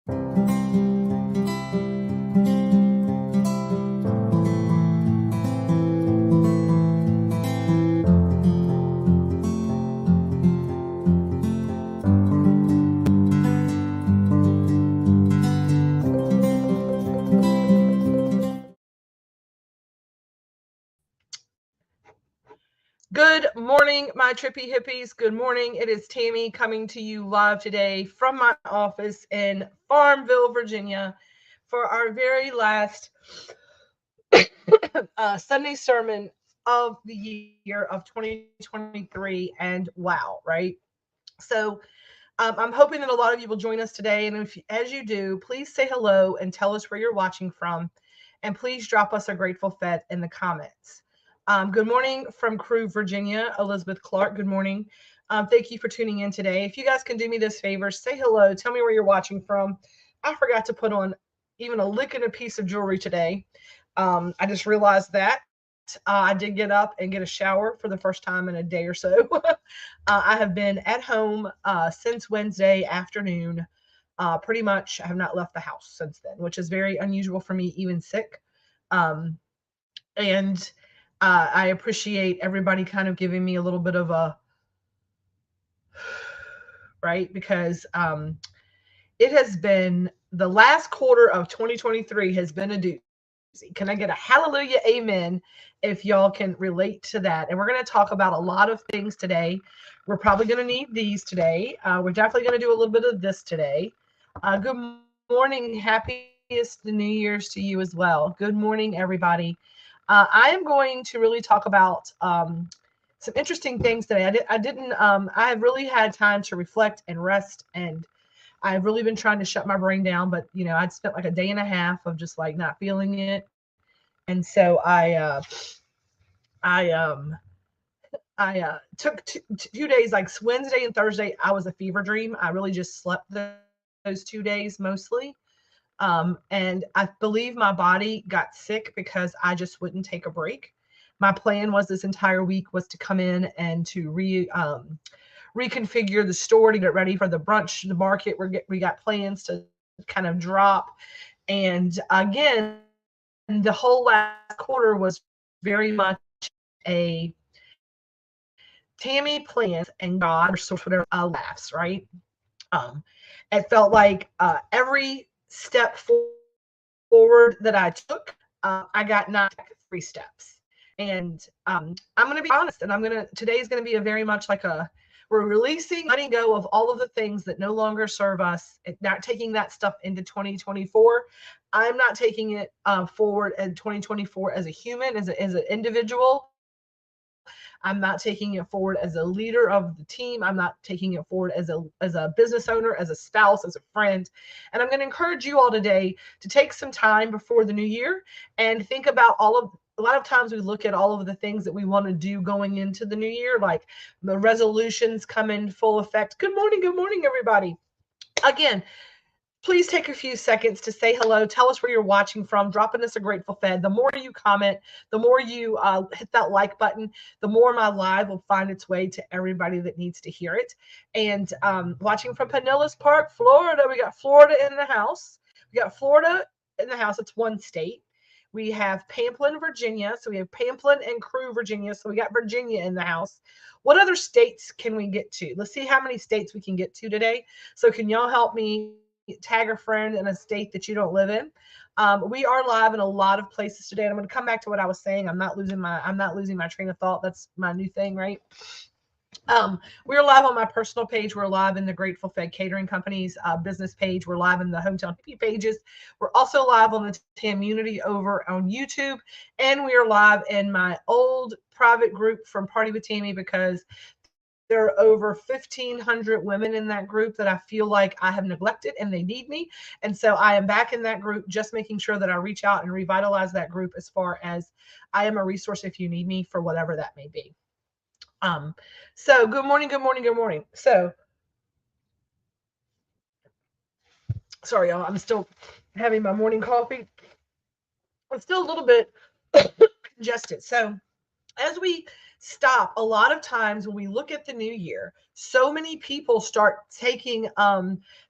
Good morning, my trippy hippies. Good morning. It is Tammy coming to you live today from my office in Farmville, Virginia, for our very last Sunday sermon of the year of 2023. And wow, right? So I'm hoping that a lot of you will join us today. And as you do, please say hello and tell us where you're watching from. And please drop us a grateful fed in the comments. Good morning from Crewe, Virginia. Elizabeth Clark, good morning. Thank you for tuning in today. If you guys can do me this favor, say hello. Tell me where you're watching from. I forgot to put on even a lick and a piece of jewelry today. I just realized that. I did get up and get a shower for the first time in a day or so. I have been at home since Wednesday afternoon. Pretty much, I have not left the house since then, which is very unusual for me, even sick. And I appreciate everybody kind of giving me a little bit of a right, because it has been the last quarter of 2023 has been a doozy. Can I get a hallelujah amen if y'all can relate to that? And we're going to talk about a lot of things today. We're probably going to need these today. We're definitely going to do a little bit of this today. Good morning. Happiest New Year's to you as well. Good morning, everybody. I am going to really talk about some interesting things today. I have really had time to reflect and rest, and I've really been trying to shut my brain down, but I'd spent like a day and a half of just like not feeling it. And so I took 2 days, like Wednesday and Thursday. I was a fever dream. I really just slept those 2 days mostly. And I believe my body got sick because I just wouldn't take a break. My plan was this entire week was to come in and to reconfigure the store to get ready for the brunch, the market. We got plans to kind of drop. And again, the whole last quarter was very much a Tammy plans and God or sort of whatever laughs, right? It felt like every step forward that I took, I got knocked back 3 steps. And I'm going to be honest, and today is going to be a very much like we're releasing, letting go of all of the things that no longer serve us, not taking that stuff into 2024. I'm not taking it forward in 2024 as a human, as an individual. I'm not taking it forward as a leader of the team. I'm not taking it forward as a business owner, as a spouse, as a friend. And I'm going to encourage you all today to take some time before the new year and think about a lot of times we look at all of the things that we want to do going into the new year, like the resolutions come in full effect. Good morning, everybody. Again, please take a few seconds to say hello. Tell us where you're watching from. Dropping us a grateful fed. The more you comment, the more you hit that like button, the more my live will find its way to everybody that needs to hear it. And watching from Pinellas Park, Florida. We got Florida in the house. We got Florida in the house. It's one state. We have Pamplin, Virginia. So we have Pamplin and Crewe, Virginia. So we got Virginia in the house. What other states can we get to? Let's see how many states we can get to today. So can y'all help me tag a friend in a state that you don't live in? We are live in a lot of places today. And I'm going to come back to what I was saying. I'm not losing my train of thought. That's my new thing, right? We're live on my personal page. We're live in the Grateful Fed Catering Company's business page. We're live in the Hometown Hippie pages. We're also live on the Community over on YouTube. And we are live in my old private group from Party with Tammy, because there are over 1,500 women in that group that I feel like I have neglected and they need me. And so I am back in that group, just making sure that I reach out and revitalize that group as far as I am a resource if you need me for whatever that may be. So good morning. So sorry, y'all. I'm still having my morning coffee. I'm still a little bit congested. So as we stop, a lot of times when we look at the new year, so many people start taking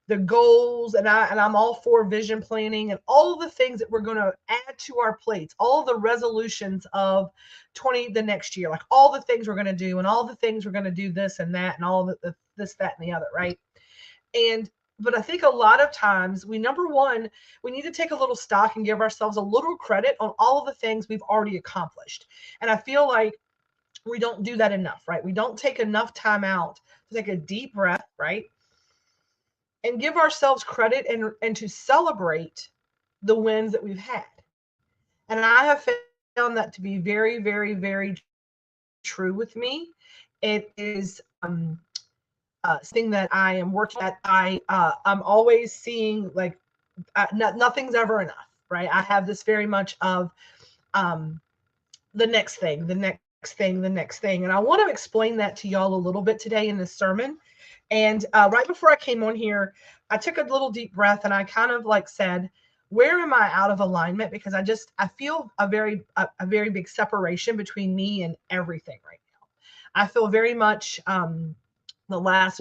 the goals, and I'm all for vision planning and all of the things that we're going to add to our plates, all the resolutions of the next year, like all the things we're going to do and all the things we're going to do this and that and all the this, that, and the other, right? And but I think a lot of times number one, we need to take a little stock and give ourselves a little credit on all of the things we've already accomplished. And I feel like we don't do that enough, right? We don't take enough time out to take a deep breath, right? And give ourselves credit and to celebrate the wins that we've had. And I have found that to be very, very, very true with me. It is something that I am working at. I'm always seeing like nothing's ever enough, right? I have this very much of the next thing, the next thing, the next thing. And I want to explain that to y'all a little bit today in this sermon. And right before I came on here, I took a little deep breath and I kind of like said, where am I out of alignment? Because I feel a very big separation between me and everything right now. I feel very much the last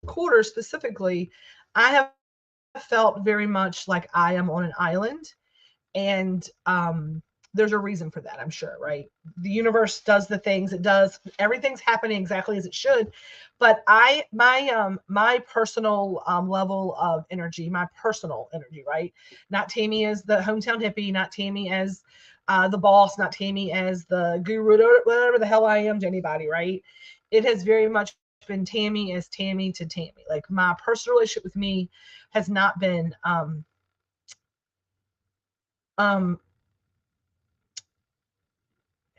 quarter specifically, I have felt very much like I am on an island. And there's a reason for that, I'm sure, right? The universe does the things it does. Everything's happening exactly as it should. But my personal level of energy, my personal energy, right? Not Tammy as the hometown hippie, not Tammy as the boss, not Tammy as the guru, whatever the hell I am to anybody, right? It has very much been Tammy as Tammy to Tammy. Like my personal relationship with me has not been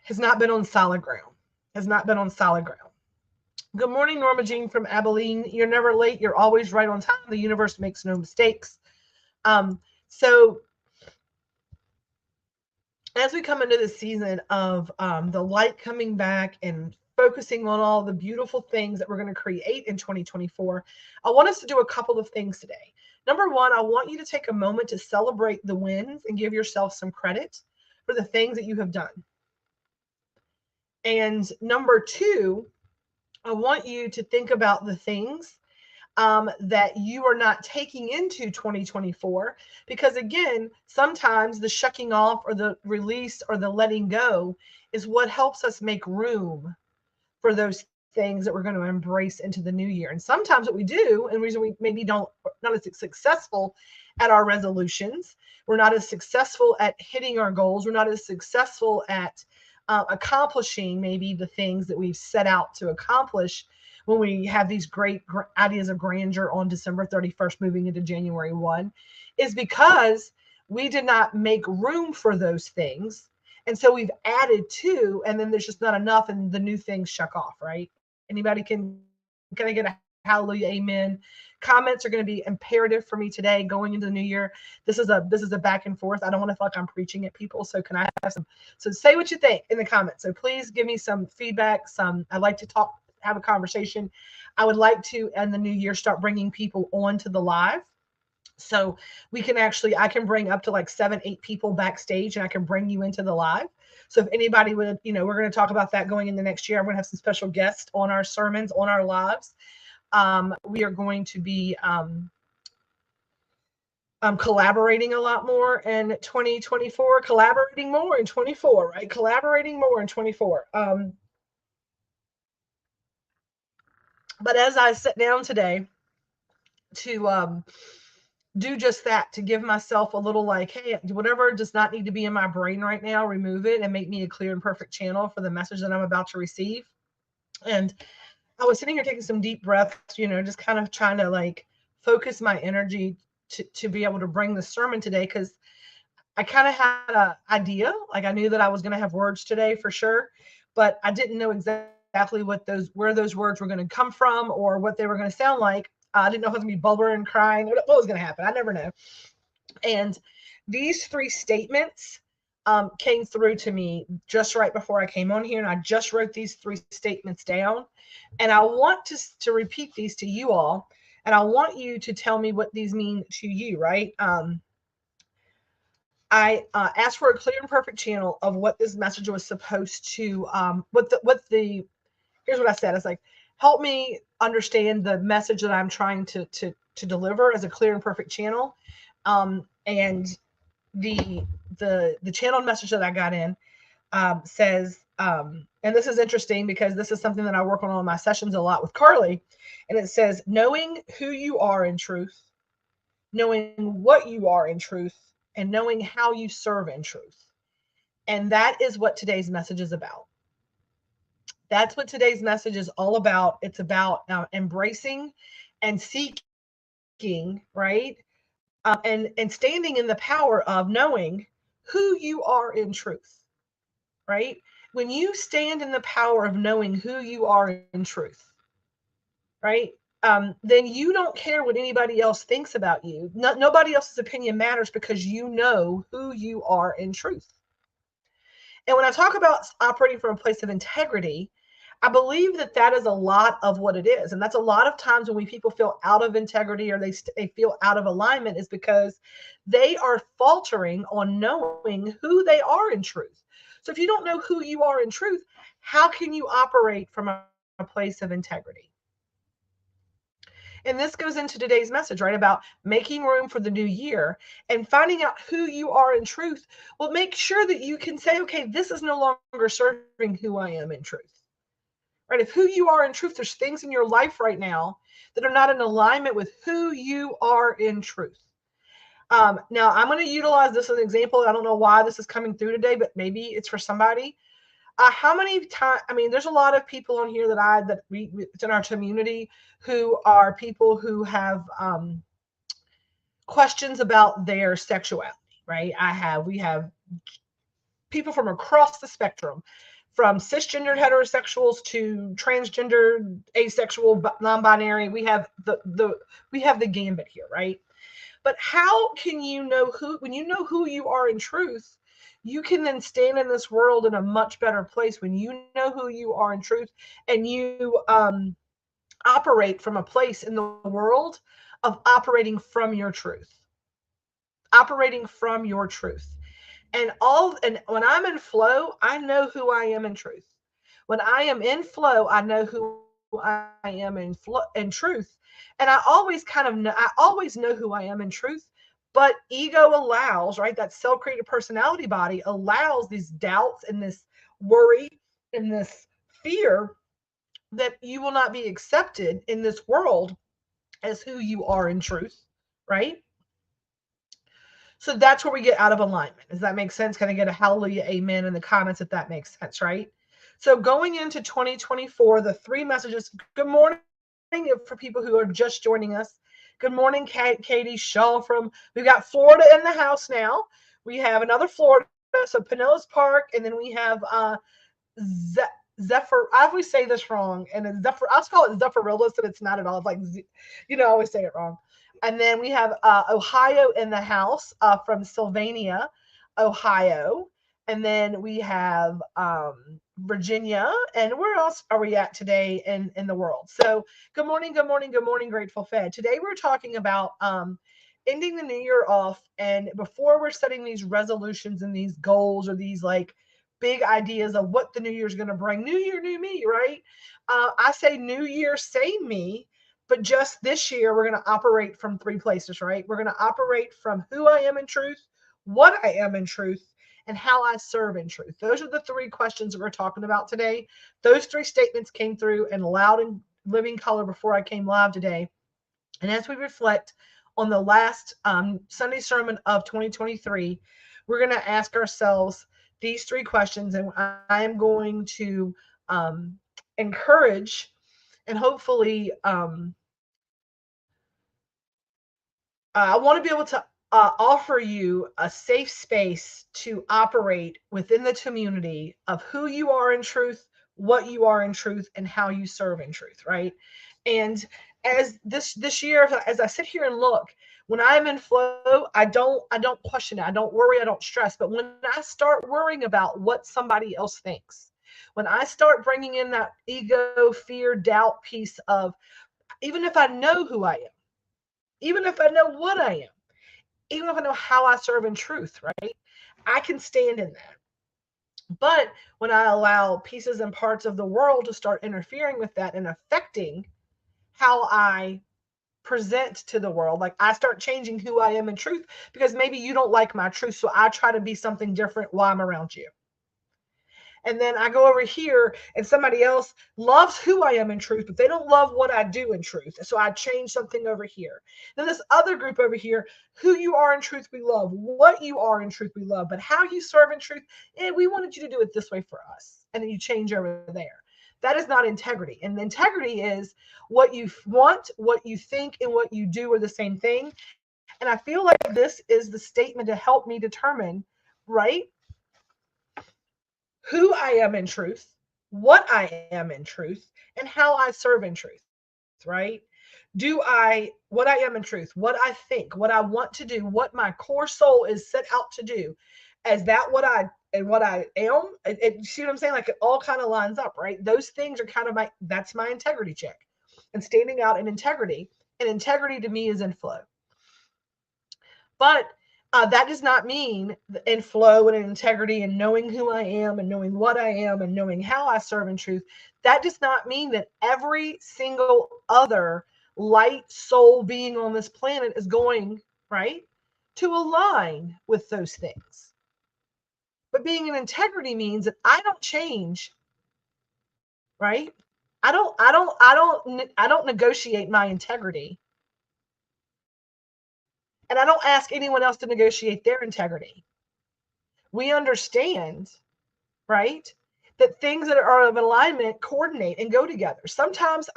has not been on solid ground. Has not been on solid ground. Good morning, Norma Jean from Abilene. You're never late. You're always right on time. The universe makes no mistakes. So as we come into the season of the light coming back and focusing on all the beautiful things that we're going to create in 2024, I want us to do a couple of things today. Number one, I want you to take a moment to celebrate the wins and give yourself some credit for the things that you have done. And number two, I want you to think about the things that you are not taking into 2024, because again, sometimes the shucking off or the release or the letting go is what helps us make room for those things that we're going to embrace into the new year. And sometimes what we do, and the reason we maybe not as successful at our resolutions, we're not as successful at hitting our goals, we're not as successful at accomplishing maybe the things that we've set out to accomplish when we have these great ideas of grandeur on December 31st, moving into January 1, is because we did not make room for those things. And so we've added to, and then there's just not enough, and the new things shuck off, right? Anybody can I get a hallelujah, amen? Comments are going to be imperative for me today going into the new year. This is a back and forth. I don't want to feel like I'm preaching at people. So can I have some? So say what you think in the comments. So please give me some feedback. I'd like to talk, have a conversation. I would like to, in the new year, start bringing people on to the live. So I can bring up to like 7-8 people backstage, and I can bring you into the live. So if anybody would, we're going to talk about that going in the next year. I'm going to have some special guests on our sermons, on our lives. We are going to be collaborating a lot more in 2024, collaborating more in 24, right? Collaborating more in 24. But as I sit down today to do just that, to give myself a little like, hey, whatever does not need to be in my brain right now, remove it and make me a clear and perfect channel for the message that I'm about to receive. And I was sitting here taking some deep breaths, just kind of trying to like focus my energy to be able to bring the sermon today, because I kind of had an idea. Like I knew that I was going to have words today for sure, but I didn't know exactly where those words were going to come from or what they were going to sound like. I didn't know if I was going to be blubbering and crying, what was going to happen. I never know. And these 3 statements came through to me just right before I came on here. And I just wrote these 3 statements down. And I want to repeat these to you all. And I want you to tell me what these mean to you, right? I asked for a clear and perfect channel of what this message was supposed to, here's what I said. It's like, help me understand the message that I'm trying to deliver as a clear and perfect channel. And the channel message that I got in says, and this is interesting because this is something that I work on my sessions a lot with Carly, and it says, knowing who you are in truth, knowing what you are in truth, and knowing how you serve in truth. And that is what today's message is about. That's what today's message is all about. It's about embracing and seeking, right? And standing in the power of knowing who you are in truth, right? When you stand in the power of knowing who you are in truth, right? Then you don't care what anybody else thinks about you. Nobody else's opinion matters because you know who you are in truth. And when I talk about operating from a place of integrity, I believe that that is a lot of what it is. And that's a lot of times when people feel out of integrity or they feel out of alignment is because they are faltering on knowing who they are in truth. So if you don't know who you are in truth, how can you operate from a place of integrity? And this goes into today's message, right? About making room for the new year and finding out who you are in truth. Well, make sure that you can say, okay, this is no longer serving who I am in truth, right? If who you are in truth, there's things in your life right now that are not in alignment with who you are in truth. Now, I'm going to utilize this as an example. I don't know why this is coming through today, but maybe it's for somebody. How many times? I mean, there's a lot of people on here that it's in our community who are people who have questions about their sexuality, right? We have people from across the spectrum, from cisgendered heterosexuals to transgender, asexual, non-binary. We have the gambit here, right? But how can you know when you know who you are in truth? You can then stand in this world in a much better place when you know who you are in truth and you operate from a place in the world of operating from your truth. Operating from your truth. And when I'm in flow, I know who I am in truth. When I am in flow, I know who I am in truth. And I always know who I am in truth. But ego allows, right? That self-created personality body allows these doubts and this worry and this fear that you will not be accepted in this world as who you are in truth, right? So that's where we get out of alignment. Does that make sense? Can I get a hallelujah, amen in the comments if that makes sense, right? So going into 2024, the three messages. Good morning for people who are just joining us. Good morning, Katie Shaw we've got Florida in the house now. We have another Florida, so Pinellas Park, and then we have Zephyr. I always say this wrong, and it's Zephyr. I'll call it Zephyrillis, and it's not at all. It's like, I always say it wrong. And then we have Ohio in the house from Sylvania, Ohio. And then we have Virginia. And where else are we at today in the world? So good morning, good morning, good morning, Grateful Fed. Today we're talking about ending the new year off. And before we're setting these resolutions and these goals or these like big ideas of what the new year is going to bring. New year, new me, right? I say new year, same me. But just this year, we're going to operate from three places, right? We're going to operate from who I am in truth, what I am in truth, and how I serve in truth. Those are the three questions that we're talking about today. Those three statements came through in loud and living color before I came live today. And as we reflect on the last Sunday sermon of 2023, we're going to ask ourselves these three questions. And I am going to encourage and hopefully I want to be able to offer you a safe space to operate within the community of who you are in truth, what you are in truth, and how you serve in truth, right? And as this year, as I sit here and look, when I'm in flow, I don't question it. I don't worry. I don't stress. But when I start worrying about what somebody else thinks, when I start bringing in that ego, fear, doubt piece of, even if I know who I am, even if I know what I am, even if I know how I serve in truth, right? I can stand in that. But when I allow pieces and parts of the world to start interfering with that and affecting how I present to the world, like I start changing who I am in truth because maybe you don't like my truth. So I try to be something different while I'm around you. And then I go over here and somebody else loves who I am in truth, but they don't love what I do in truth. So I change something over here. Then this other group over here, who you are in truth, we love. What you are in truth, we love. But how you serve in truth, we wanted you to do it this way for us. And then you change over there. That is not integrity. And integrity is what you want, what you think, and what you do are the same thing. And I feel like this is the statement to help me determine, right, who I am in truth, what I am in truth, and how I serve in truth, right? What I am in truth, what I think, what I want to do, what my core soul is set out to do, is that what I and what I am? See what I'm saying? Like it all kind of lines up, right? Those things are kind of that's my integrity check and standing out in integrity. And integrity to me is in flow. But that does not mean in flow and in integrity and knowing who I am and knowing what I am and knowing how I serve in truth. That does not mean that every single other light soul being on this planet is going, right, to align with those things. But being in integrity means that I don't change, right? I don't negotiate my integrity. And I don't ask anyone else to negotiate their integrity. We understand, right, that things that are of alignment coordinate and go together. Sometimes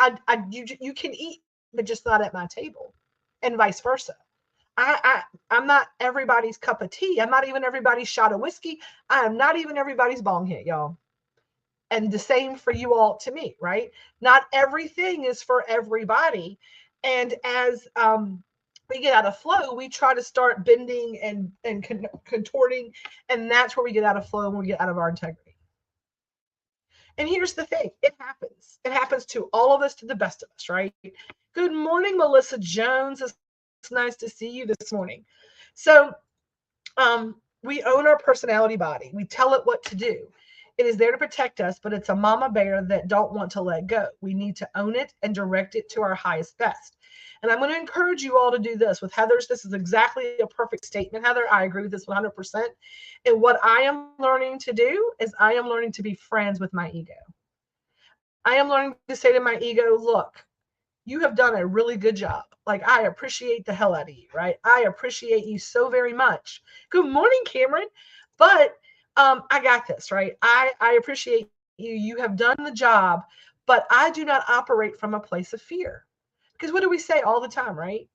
you can eat, but just not at my table, and vice versa. I'm not everybody's cup of tea. I'm not even everybody's shot of whiskey. I am not even everybody's bong hit, y'all. And the same for you all to me, right? Not everything is for everybody. And as we get out of flow, we try to start bending and contorting, and that's where we get out of flow and we get out of our integrity. And here's the thing, it happens. It happens to all of us, to the best of us, right? Good morning, Melissa Jones. It's nice to see you this morning. So we own our personality body. We tell it what to do. It is there to protect us, but it's a mama bear that don't want to let go. We need to own it and direct it to our highest best. And I'm going to encourage you all to do this with Heather's. This is exactly a perfect statement, Heather. I agree with this 100%. And what I am learning to do is I am learning to be friends with my ego. I am learning to say to my ego, look, you have done a really good job. Like, I appreciate the hell out of you, right? I appreciate you so very much. Good morning, Cameron. But I got this, right? I appreciate you. You have done the job, but I do not operate from a place of fear. Because what do we say all the time, right?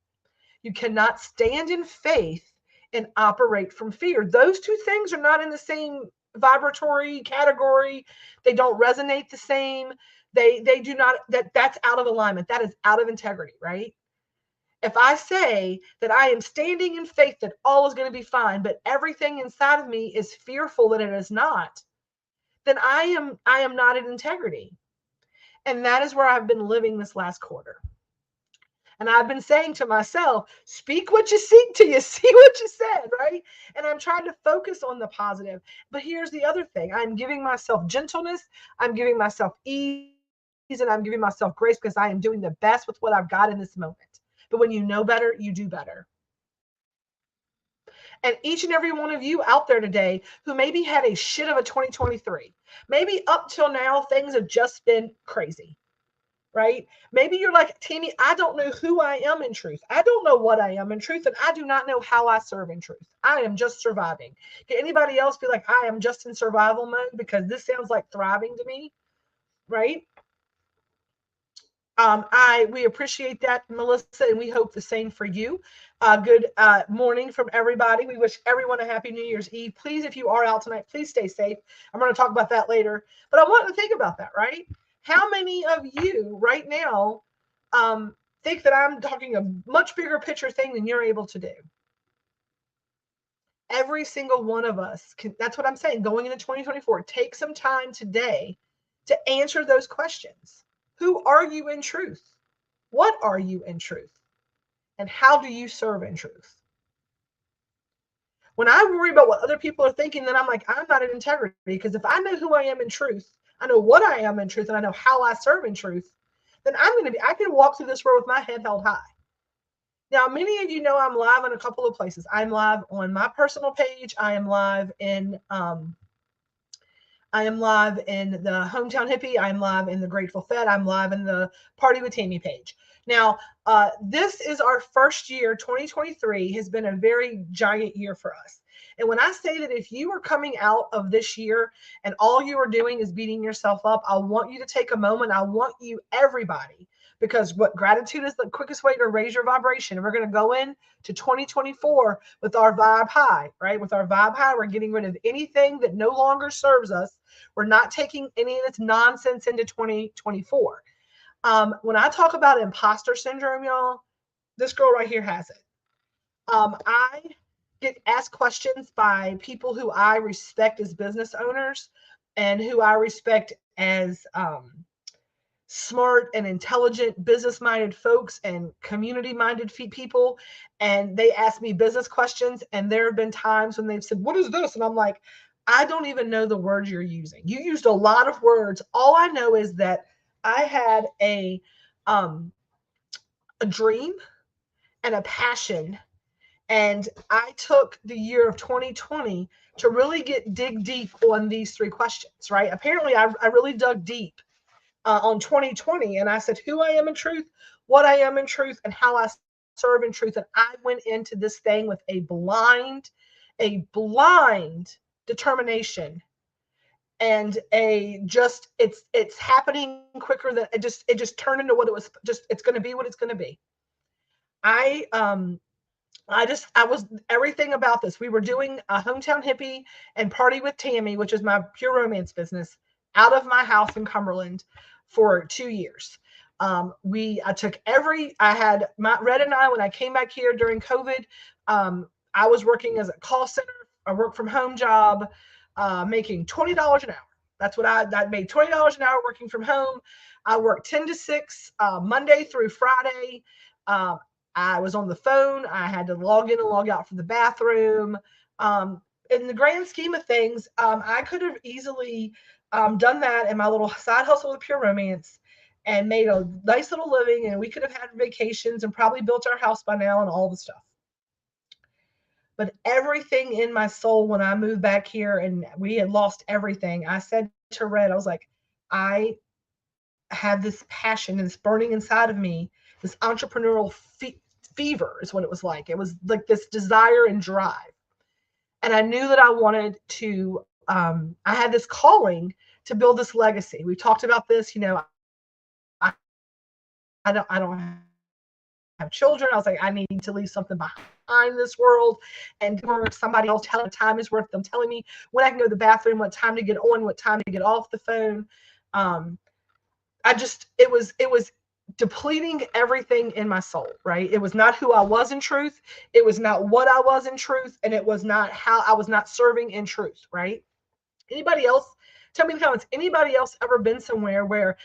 You cannot stand in faith and operate from fear. Those two things are not in the same vibratory category. They don't resonate the same. They do not, that's out of alignment. That is out of integrity, right? If I say that I am standing in faith that all is going to be fine, but everything inside of me is fearful that it is not, then I am not in integrity. And that is where I've been living this last quarter. And I've been saying to myself, speak what you seek till you see what you said, right? And I'm trying to focus on the positive. But here's the other thing. I'm giving myself gentleness. I'm giving myself ease. And I'm giving myself grace because I am doing the best with what I've got in this moment. But when you know better, you do better. And each and every one of you out there today who maybe had a shit of a 2023, maybe up till now, things have just been crazy. Right? Maybe you're like, Tammy, I don't know who I am in truth. I don't know what I am in truth, and I do not know how I serve in truth. I am just surviving. Can anybody else be like, I am just in survival mode? Because this sounds like thriving to me, right? We appreciate that, Melissa, and we hope the same for you. Good morning from everybody. We wish everyone a happy New Year's Eve. Please, if you are out tonight, please stay safe. I'm going to talk about that later. But I want to think about that, right? How many of you right now think that I'm talking a much bigger picture thing than you're able to do? Every single one of us can. That's what I'm saying. Going into 2024, take some time today to answer those questions. Who are you in truth? What are you in truth? And how do you serve in truth? When I worry about what other people are thinking, then I'm like, I'm not in integrity, because if I know who I am in truth, I know what I am in truth, and I know how I serve in truth, then I can walk through this world with my head held high. Now, many of you know I'm live in a couple of places. I'm live on my personal page. I am live in the Hometown Hippie. I'm live in the Grateful Fed. I'm live in the Party with Tammy page. Now, this is our first year. 2023 has been a very giant year for us. And when I say that if you are coming out of this year and all you are doing is beating yourself up, I want you to take a moment. I want you, everybody, because what gratitude is the quickest way to raise your vibration. And we're going to go in to 2024 with our vibe high, right? With our vibe high, we're getting rid of anything that no longer serves us. We're not taking any of this nonsense into 2024. When I talk about imposter syndrome, y'all, this girl right here has it. I get asked questions by people who I respect as business owners and who I respect as smart and intelligent business-minded folks and community-minded people. And they ask me business questions. And there have been times when they've said, "What is this?" And I'm like, I don't even know the words you're using. You used a lot of words. All I know is that I had a dream and a passion, and I took the year of 2020 to really dig deep on these three questions, right? Apparently, I really dug deep on 2020, and I said who I am in truth, what I am in truth, and how I serve in truth. And I went into this thing with a blind determination and it's happening quicker than it just turned into what it was. Just it's going to be what it's going to be. I was everything about this. We were doing a Hometown Hippie and Party with Tammy, which is my pure romance business, out of my house in Cumberland for 2 years. I had my Red and I, when I came back here during COVID, I was working as a call center, a work from home job, making $20 an hour. That's what I made, $20 an hour working from home. I worked 10 to 6, Monday through Friday. I was on the phone. I had to log in and log out from the bathroom. In the grand scheme of things, I could have easily done that in my little side hustle with Pure Romance and made a nice little living, and we could have had vacations and probably built our house by now and all the stuff. But everything in my soul, when I moved back here and we had lost everything, I said to Red, I was like, I have this passion and it's burning inside of me, this entrepreneurial fever is what it was like. It was like this desire and drive. And I knew that I wanted to, I had this calling to build this legacy. We talked about this, I don't have children. I was like, I need to leave something behind this world. And somebody else telling time is worth them telling me when I can go to the bathroom, what time to get on, what time to get off the phone. It was depleting everything in my soul, right? It was not who I was in truth. It was not what I was in truth. And it was not how I was not serving in truth, right? Anybody else? Tell me in the comments, anybody else ever been somewhere where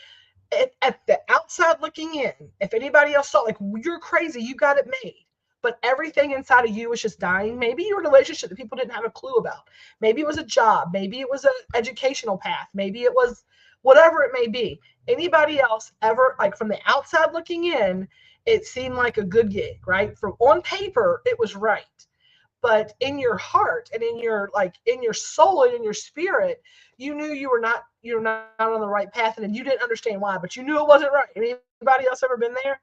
at the outside looking in, if anybody else saw, like, you're crazy, you got it made, but everything inside of you was just dying? Maybe your relationship that people didn't have a clue about. Maybe it was a job. Maybe it was an educational path. Maybe it was whatever it may be. Anybody else ever, like, from the outside looking in, it seemed like a good gig, right? From on paper, it was right. But in your heart and in your soul and in your spirit, you knew you're not on the right path, and you didn't understand why, but you knew it wasn't right. Anybody else ever been there?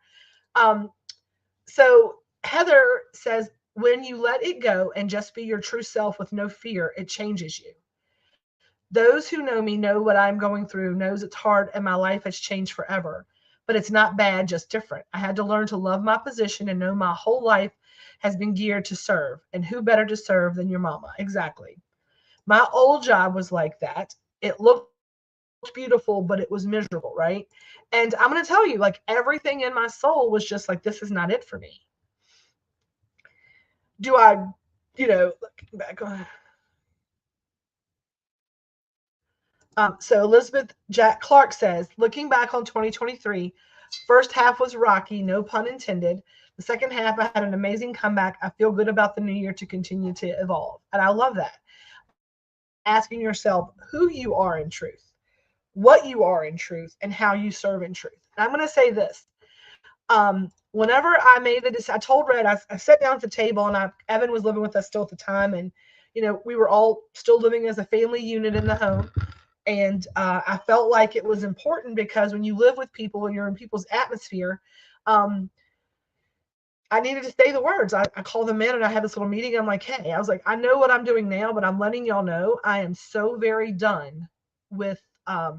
So Heather says, when you let it go and just be your true self with no fear, it changes you. Those who know me know what I'm going through, knows it's hard, and my life has changed forever. But it's not bad, just different. I had to learn to love my position and know my whole life has been geared to serve. And who better to serve than your mama? Exactly. My old job was like that. It looked beautiful, but it was miserable, right? And I'm going to tell you, like, everything in my soul was just like, this is not it for me. Do I, looking back on. So Elizabeth Jack Clark says, looking back on 2023, First half was rocky, no pun intended. The second half, I had an amazing comeback. I feel good about the new year to continue to evolve. And I love that. Asking yourself who you are in truth, what you are in truth, and how you serve in truth. And I'm going to say this. Whenever I made the decision, I told Red, I sat down at the table, and Evan was living with us still at the time. And, we were all still living as a family unit in the home. And I felt like it was important because when you live with people and you're in people's atmosphere, I needed to say the words. I called them in and I had this little meeting. I'm like, hey, I was like, I know what I'm doing now, but I'm letting y'all know I am so very done with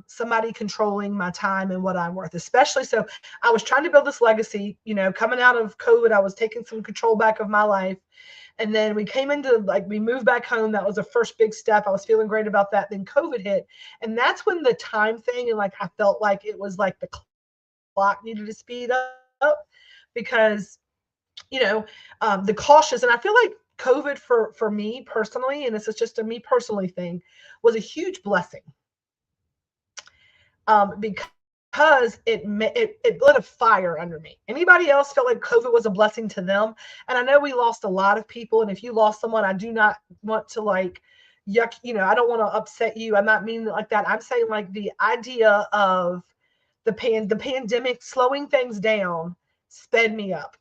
somebody controlling my time and what I'm worth, especially. So I was trying to build this legacy, coming out of COVID, I was taking some control back of my life. And then we came into we moved back home. That was the first big step. I was feeling great about that. Then COVID hit. And that's when the time thing, and I felt like it was like the clock needed to speed up because the cautious, and I feel like COVID for me personally, and this is just a me personally thing, was a huge blessing. Because it lit a fire under me. Anybody else felt like COVID was a blessing to them? And I know we lost a lot of people, and if you lost someone, I do not want to yuck, I don't want to upset you. I'm not meaning it like that. I'm saying the idea of the pandemic slowing things down sped me up,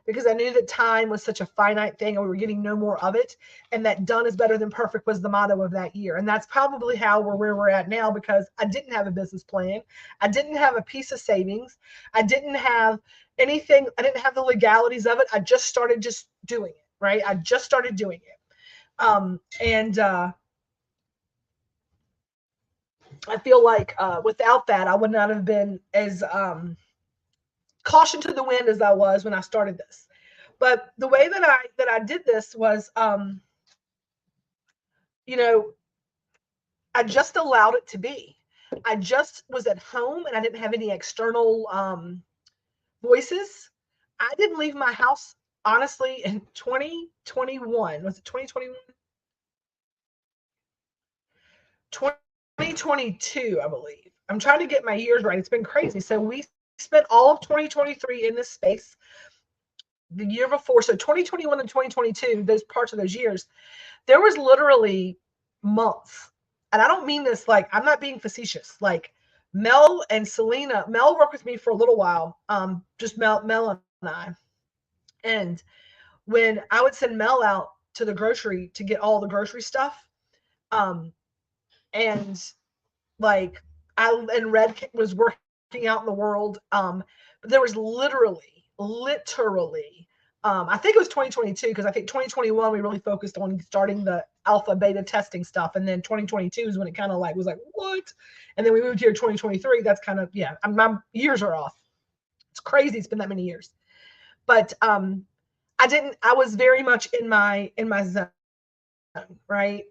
because I knew that time was such a finite thing and we were getting no more of it. And that done is better than perfect was the motto of that year. And that's probably how we're where we're at now, because I didn't have a business plan. I didn't have a piece of savings. I didn't have anything. I didn't have the legalities of it. I just started just doing it, right? I just started doing it. I feel like without that, I would not have been as caution to the wind as I was when I started this. But the way that I did this was, I just allowed it to be. I just was at home and I didn't have any external voices. I didn't leave my house, honestly, in 2021. Was it 2021? 2022, I believe. I'm trying to get my years right. It's been crazy. So we spent all of 2023 in this space. The year before, so 2021 and 2022, those parts of those years, there was literally months. And I don't mean this I'm not being facetious. Mel and Selena, Mel worked with me for a little while, just Mel and I. And when I would send Mel out to the grocery to get all the grocery stuff, and Red was working out in the world, but there was literally, I think it was 2022, because I think 2021 we really focused on starting the alpha beta testing stuff, and then 2022 is when it kind of was what, and then we moved here 2023. That's kind of my years are off. It's crazy. It's been that many years, but I was very much in my zone, right?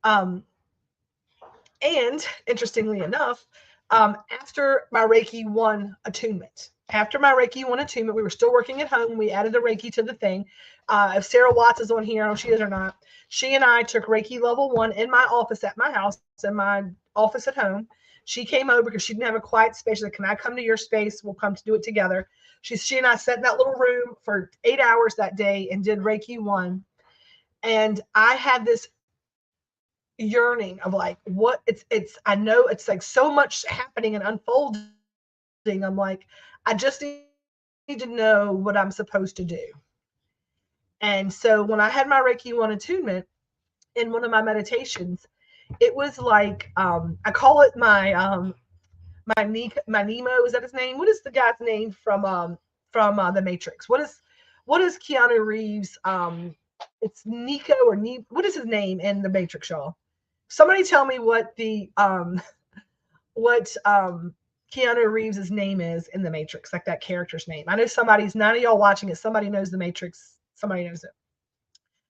And interestingly enough, after my Reiki 1 attunement, we were still working at home. We added the Reiki to the thing. If Sarah Watts is on here, I don't know if she is or not. She and I took Reiki level 1 in my office at my house, in my office at home. She came over because she didn't have a quiet space. She's like, can I come to your space? We'll come to do it together. She and I sat in that little room for 8 hours that day and did Reiki 1. And I had this yearning of what it's I know it's so much happening and unfolding. I'm like, I just need to know what I'm supposed to do. And so when I had my Reiki 1 attunement in one of my meditations, it was I call it my Nemo. Is that his name? What is the guy's name from The Matrix? What is Keanu Reeves? It's Nico or what is his name in The Matrix, y'all? Somebody tell me what the Keanu Reeves' name is in The Matrix, that character's name. I know none of y'all watching it, somebody knows The Matrix. Somebody knows it.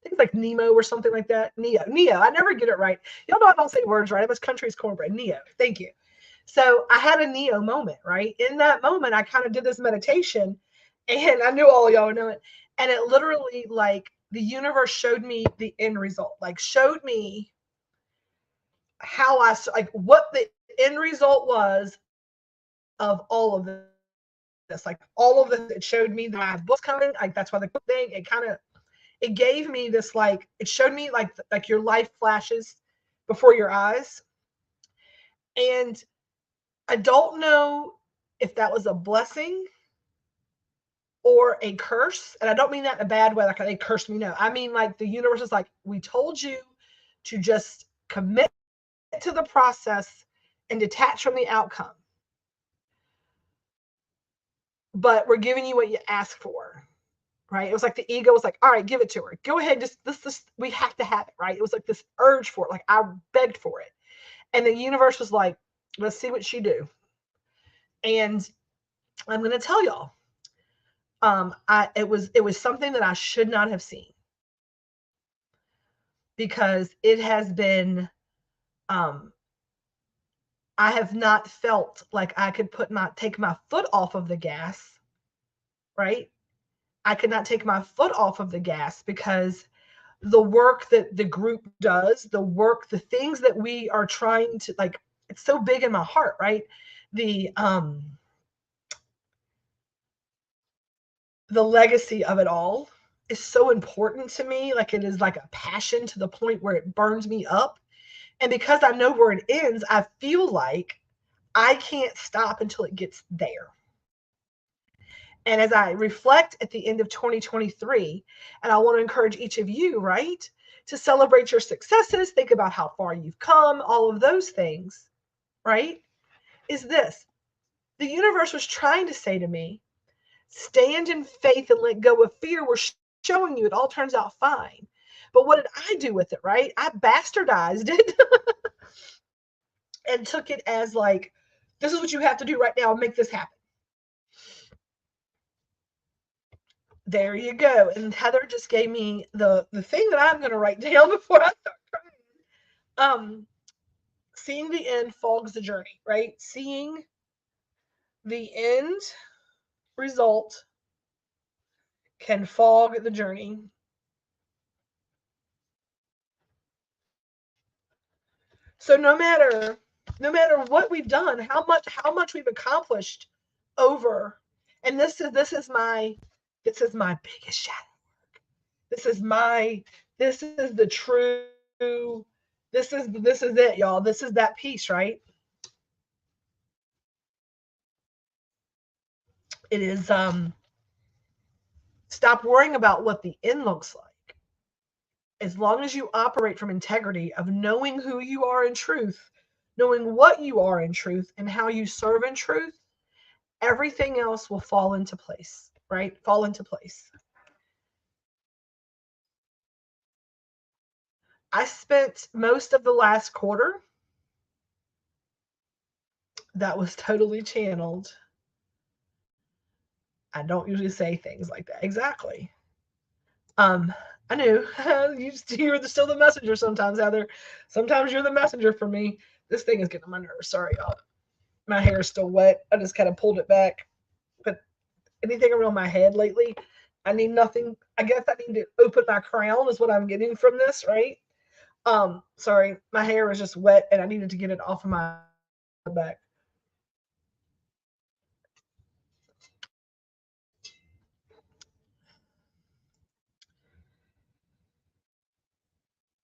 I think it's Nemo or something like that. Neo. I never get it right. Y'all know I don't say words right. I was country's cornbread. Neo. Thank you. So I had a Neo moment, right? In that moment, I kind of did this meditation, and I knew all of y'all know it. And it literally, the universe showed me the end result, showed me how what the end result was of all of this, like all of this, it showed me that I have books coming. Like that's why the thing, it gave me this, like, it showed me like your life flashes before your eyes. And I don't know if that was a blessing or a curse. And I don't mean that in a bad way, like they cursed me. No, I mean like the universe is like, we told you to just commit to the process and detach from the outcome. But we're giving you what you ask for, right? It was like the ego was like, all right, give it to her. Go ahead, just this, we have to have it, right? It was like this urge for it. Like I begged for it. And the universe was like, let's see what she do. And I'm going to tell y'all, it was something that I should not have seen, because it has been, I have not felt like I could take my foot off of the gas, right? I could not take my foot off of the gas, because the work that the group does, the things that we are trying to, like, it's so big in my heart, right? The legacy of it all is so important to me. Like it is like a passion to the point where it burns me up. And because I know where it ends, I feel like I can't stop until it gets there. And as I reflect at the end of 2023, and I want to encourage each of you, right, to celebrate your successes, think about how far you've come, all of those things, right, is this. The universe was trying to say to me, stand in faith and let go of fear. We're showing you it all turns out fine. But what did I do with it, right? I bastardized it and took it as like, this is what you have to do right now and make this happen. There you go. And Heather just gave me the thing that I'm going to write down before I start crying. Seeing the end fogs the journey, right? Seeing the end result can fog the journey. So no matter what we've done, how much we've accomplished over, and this is my biggest shadow work. This is the true, this is it, y'all. This is that piece, right? It is stop worrying about what the end looks like. As long as you operate from integrity of knowing who you are in truth, knowing what you are in truth, and how you serve in truth, everything else will fall into place, right? Fall into place. I spent most of the last quarter that was totally channeled. I don't usually say things like that. Exactly. I knew you're still the messenger sometimes, Heather. Sometimes you're the messenger for me. This thing is getting on my nerves. Sorry, y'all. My hair is still wet. I just kind of pulled it back. But anything around my head lately, I need nothing. I guess I need to open my crown is what I'm getting from this, right? Sorry, my hair is just wet and I needed to get it off of my back.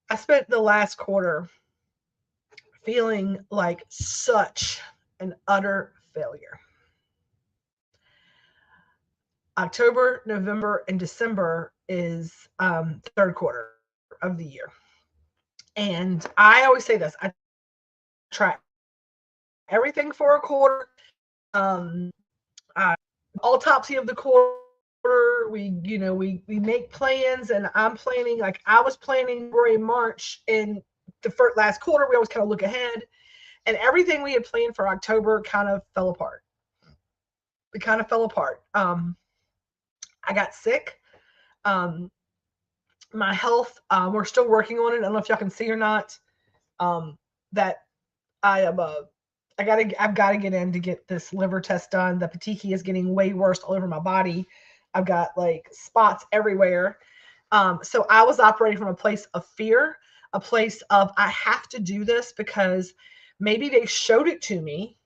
I spent the last quarter feeling like such an utter failure. October, November, and December is third quarter of the year. And I always say this, I try everything for a quarter. Autopsy of the quarter, we make plans, and I'm planning, like I was planning February, March, and the last quarter, we always kind of look ahead, and everything we had planned for October kind of fell apart. It kind of fell apart. I got sick. My health, we're still working on it. I don't know if y'all can see or not. That I am I've got to get in to get this liver test done. The petechiae is getting way worse all over my body. I've got like spots everywhere. So I was operating from a place of fear, a place of I have to do this because maybe they showed it to me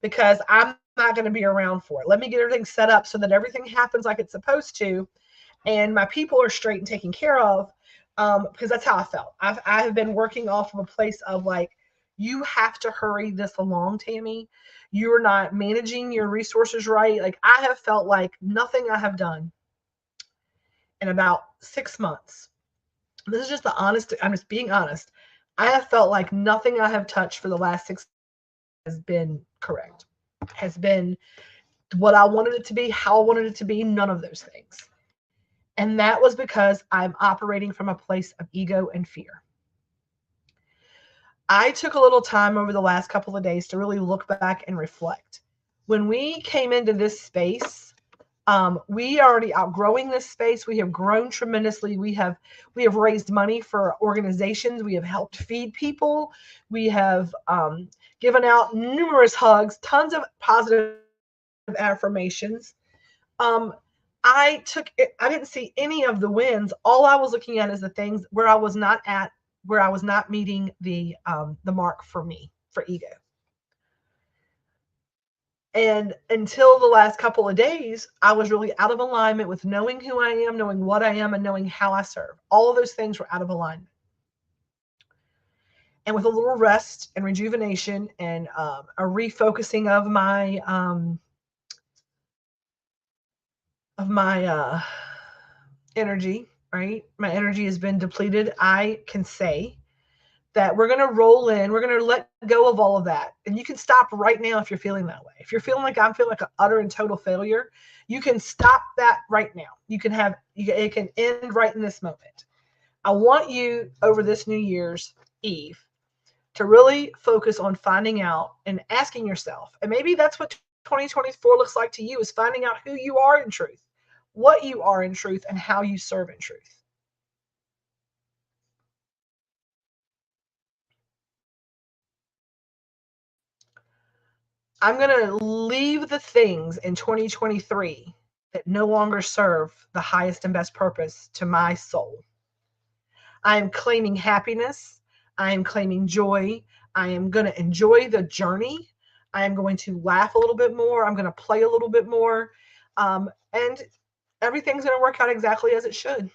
because I'm not going to be around for it. Let me get everything set up so that everything happens like it's supposed to, and my people are straight and taken care of. Because that's how I felt. I have been working off of a place of like, you have to hurry this along, Tammy. You're not managing your resources right. Like, I have felt like nothing I have done in about 6 months. This is just the honest, I'm just being honest. I have felt like nothing I have touched for the last 6 has been correct, has been what I wanted it to be, how I wanted it to be, none of those things. And that was because I'm operating from a place of ego and fear. I took a little time over the last couple of days to really look back and reflect. When we came into this space, we are already outgrowing this space. We have grown tremendously. We have raised money for organizations. We have helped feed people. We have given out numerous hugs, tons of positive affirmations. I didn't see any of the wins. All I was looking at is the things where I was not at, where I was not meeting the mark for me, for ego. And until the last couple of days, I was really out of alignment with knowing who I am, knowing what I am, and knowing how I serve. All of those things were out of alignment. And with a little rest and rejuvenation and a refocusing of my energy, right? My energy has been depleted. I can say that we're going to roll in. We're going to let go of all of that. And you can stop right now if you're feeling that way. If you're feeling like I'm feeling like an utter and total failure, you can stop that right now. You can have, it can end right in this moment. I want you over this New Year's Eve to really focus on finding out and asking yourself, and maybe that's what 2024 looks like to you, is finding out who you are in truth, what you are in truth, and how you serve in truth. I'm going to leave the things in 2023 that no longer serve the highest and best purpose to my soul. I am claiming happiness. I am claiming joy. I am going to enjoy the journey. I am going to laugh a little bit more. I'm going to play a little bit more. And everything's going to work out exactly as it should.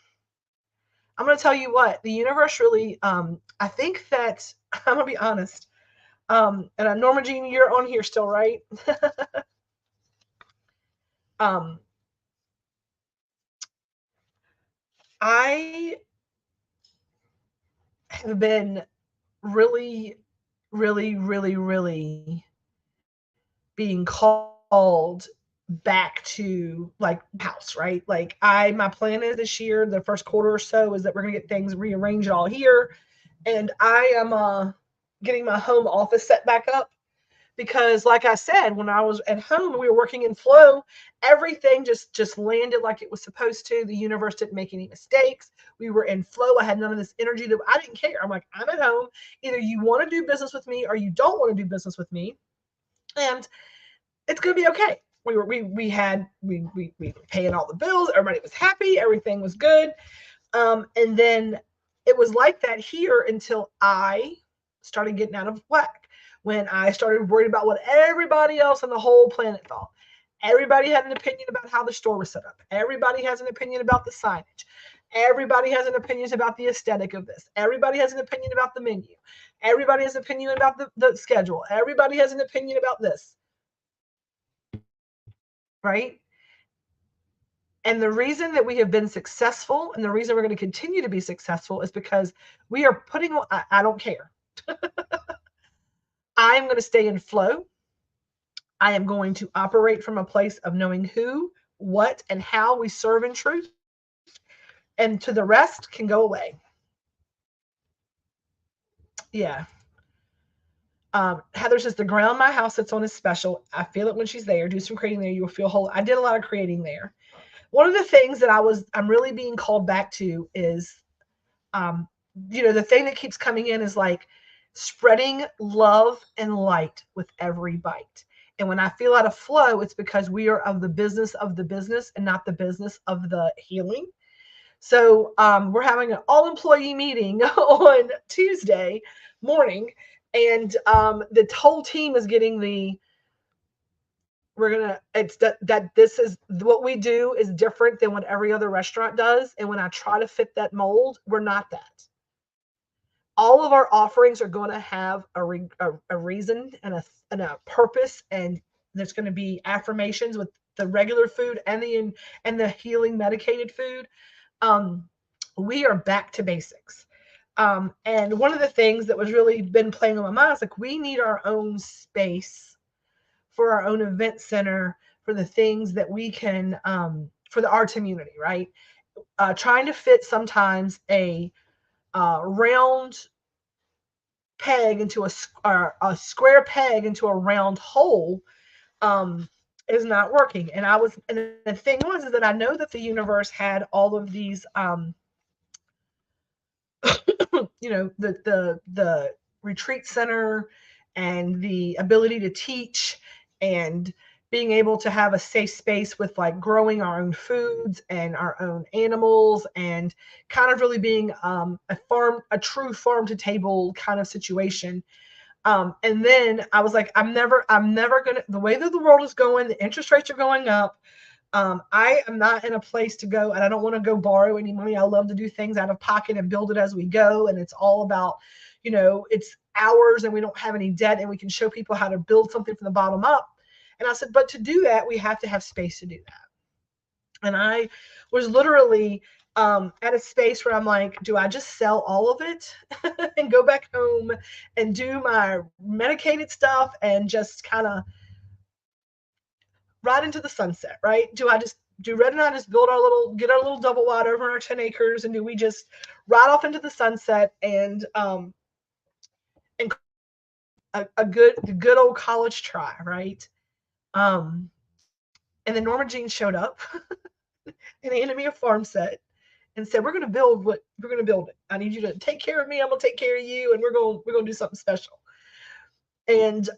I'm going to tell you what, the universe really, I think that, I'm going to be honest, and Norma Jean, you're on here still, right? I have been really, really, really, really being called back to like house, right? Like my plan is this year, the first quarter or so, is that we're going to get things rearranged all here. And I am getting my home office set back up. Because like I said, when I was at home, we were working in flow. Everything just landed like it was supposed to. The universe didn't make any mistakes. We were in flow. I had none of this energy that I didn't care. I'm like, I'm at home. Either you want to do business with me or you don't want to do business with me. And it's going to be okay. We were paying all the bills. Everybody was happy. Everything was good. And then it was like that here until I started getting out of whack. When I started worrying about what everybody else on the whole planet thought. Everybody had an opinion about how the store was set up. Everybody has an opinion about the signage. Everybody has an opinion about the aesthetic of this. Everybody has an opinion about the menu. Everybody has an opinion about the schedule. Everybody has an opinion about this. Right? And the reason that we have been successful and the reason we're going to continue to be successful is because we are putting on, I don't care. I'm going to stay in flow. I am going to operate from a place of knowing who, what, and how we serve in truth. And to the rest can go away. Yeah. Heather says, the ground my house sits on is special. I feel it when she's there. Do some creating there. You will feel whole. I did a lot of creating there. One of the things that I'm really being called back to is, the thing that keeps coming in is like spreading love and light with every bite. And when I feel out of flow, it's because we are of the business and not the business of the healing. So we're having an all-employee meeting on Tuesday morning, and the whole team is getting the it's that this is what we do is different than what every other restaurant does. And when I try to fit that mold, we're not that. All of our offerings are going to have a reason and a purpose, and there's going to be affirmations with the regular food and the healing medicated food. We are back to basics. And one of the things that was really been playing on my mind is like, we need our own space for our own event center, for the things that we can, for the arts community, right? Trying to fit sometimes a round peg into a square peg into a round hole is not working. And the thing was is that I know that the universe had all of these the retreat center and the ability to teach and being able to have a safe space with like growing our own foods and our own animals and kind of really being a true farm to table kind of situation. And then I was like, I'm never gonna, the way that the world is going, the interest rates are going up. I am not in a place to go, and I don't want to go borrow any money. I love to do things out of pocket and build it as we go. And it's all about, it's ours and we don't have any debt and we can show people how to build something from the bottom up. And I said, but to do that, we have to have space to do that. And I was literally at a space where I'm like, do I just sell all of it and go back home and do my medicated stuff and just kind of right into the sunset, right? Do Red and I just get our little double wide over in our 10 acres, and do we just ride off into the sunset and a good old college try, right? And then Norma Jean showed up and handed me a farm set and said, we're gonna build it. I need you to take care of me, I'm gonna take care of you, and we're gonna do something special. And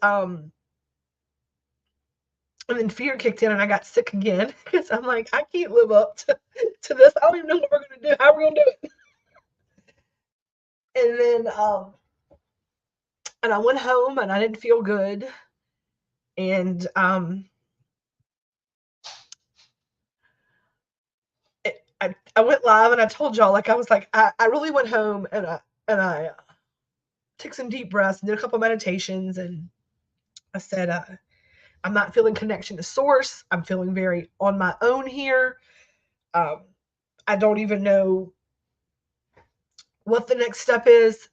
then fear kicked in and I got sick again because I'm like, I can't live up to this. I don't even know what we're going to do. How we're going to do it. And then, and I went home and I didn't feel good. And, I went live and I told y'all, like, I was like, I really went home and I took some deep breaths and did a couple meditations. And I said, I'm not feeling connection to source. I'm feeling very on my own here. I don't even know what the next step is.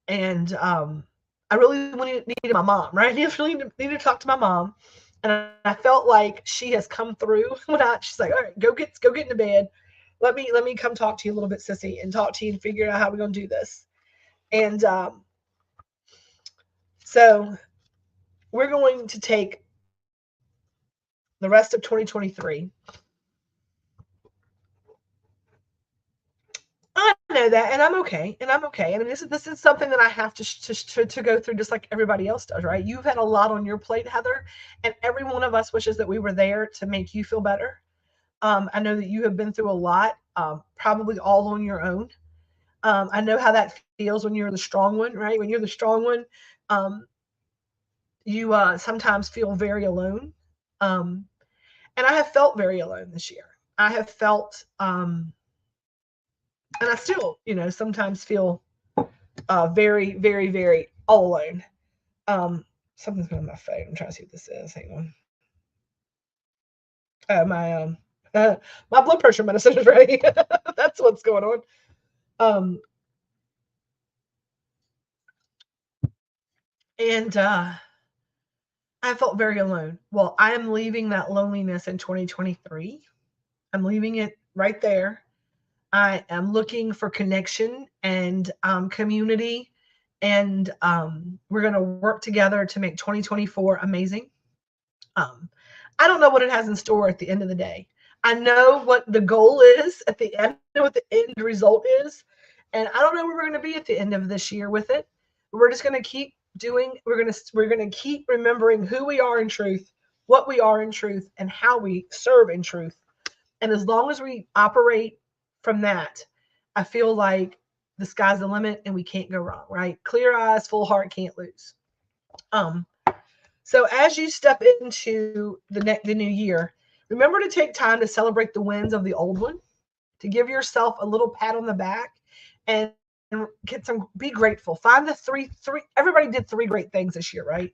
And I really needed my mom, right? I really needed to talk to my mom. And I felt like she has come through when she's like, all right, go get into bed. Let me come talk to you a little bit, sissy, and talk to you and figure out how we're going to do this. And so we're going to take the rest of 2023. I know that, and I'm okay. And I mean, this is something that I have to go through, just like everybody else does, right? You've had a lot on your plate, Heather, and every one of us wishes that we were there to make you feel better. I know that you have been through a lot, probably all on your own. I know how that feels when you're the strong one, right? When you're the strong one, you sometimes feel very alone. And I have felt very alone this year. I have felt, and I still, sometimes feel very, very, very all alone. Something's going on my phone. I'm trying to see what this is. Hang on. My blood pressure medicine is ready. That's what's going on. And I felt very alone. Well, I am leaving that loneliness in 2023. I'm leaving it right there. I am looking for connection and community, and we're going to work together to make 2024 amazing. I don't know what it has in store at the end of the day. I know what the goal is at the end, what the end result is, and I don't know where we're going to be at the end of this year with it. We're just going to keep doing. We're going to keep remembering who we are in truth, what we are in truth, and how we serve in truth. And as long as we operate from that, I feel like the sky's the limit and we can't go wrong, right? Clear eyes, full heart, can't lose. So as you step into the new year, remember to take time to celebrate the wins of the old one, to give yourself a little pat on the back, and get some. Be grateful. Find the three. Everybody did three great things this year, right?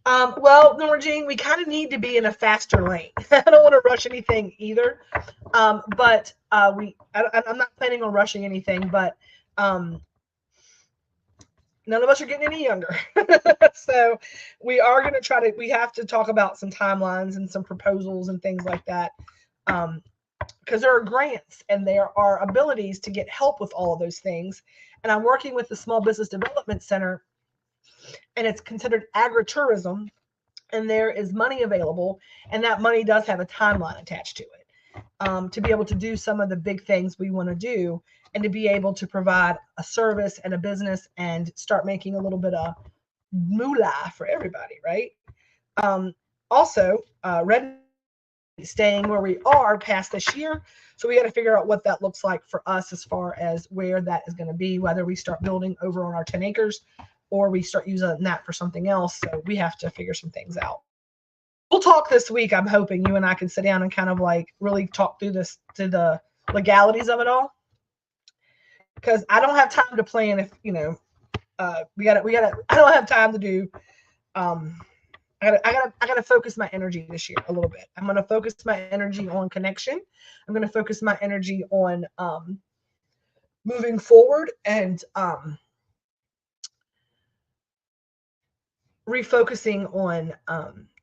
Well, Norma Jean, we kind of need to be in a faster lane. I don't want to rush anything either. But I'm not planning on rushing anything, but um, none of us are getting any younger. So we are going to we have to talk about some timelines and some proposals and things like that. Because there are grants and there are abilities to get help with all of those things. And I'm working with the Small Business Development Center, and it's considered agritourism, and there is money available, and that money does have a timeline attached to it, to be able to do some of the big things we want to do, and to be able to provide a service and a business and start making a little bit of moolah for everybody, right? Also, Red staying where we are past this year. So we got to figure out what that looks like for us as far as where that is going to be, whether we start building over on our 10 acres or we start using that for something else. So we have to figure some things out. We'll talk this week. I'm hoping you and I can sit down and kind of like really talk through this to the legalities of it all. Because I don't have time to plan if, we gotta, I don't have time to do, I gotta focus my energy this year a little bit. I'm gonna focus my energy on connection. I'm gonna focus my energy on moving forward and refocusing on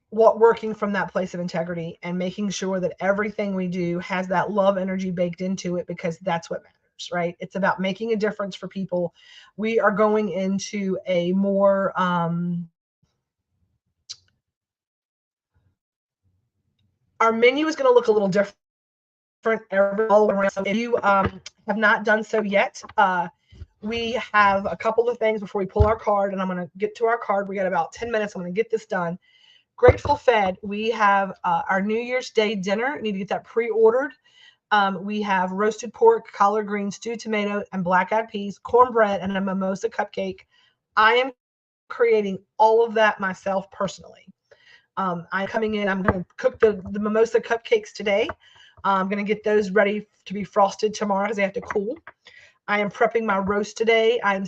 what working from that place of integrity and making sure that everything we do has that love energy baked into it, because that's what matters, right? It's about making a difference for people. We are going into a more our menu is going to look a little different all around. So if you have not done so yet, we have a couple of things before we pull our card, and I'm going to get to our card. We got about 10 minutes. I'm going to get this done. Grateful Fed, we have our New Year's Day dinner. You need to get that pre-ordered. We have roasted pork, collard greens, stewed tomato, and black-eyed peas, cornbread, and a mimosa cupcake. I am creating all of that myself personally. I'm coming in. I'm going to cook the mimosa cupcakes today. I'm going to get those ready to be frosted tomorrow because they have to cool. I am prepping my roast today. I'm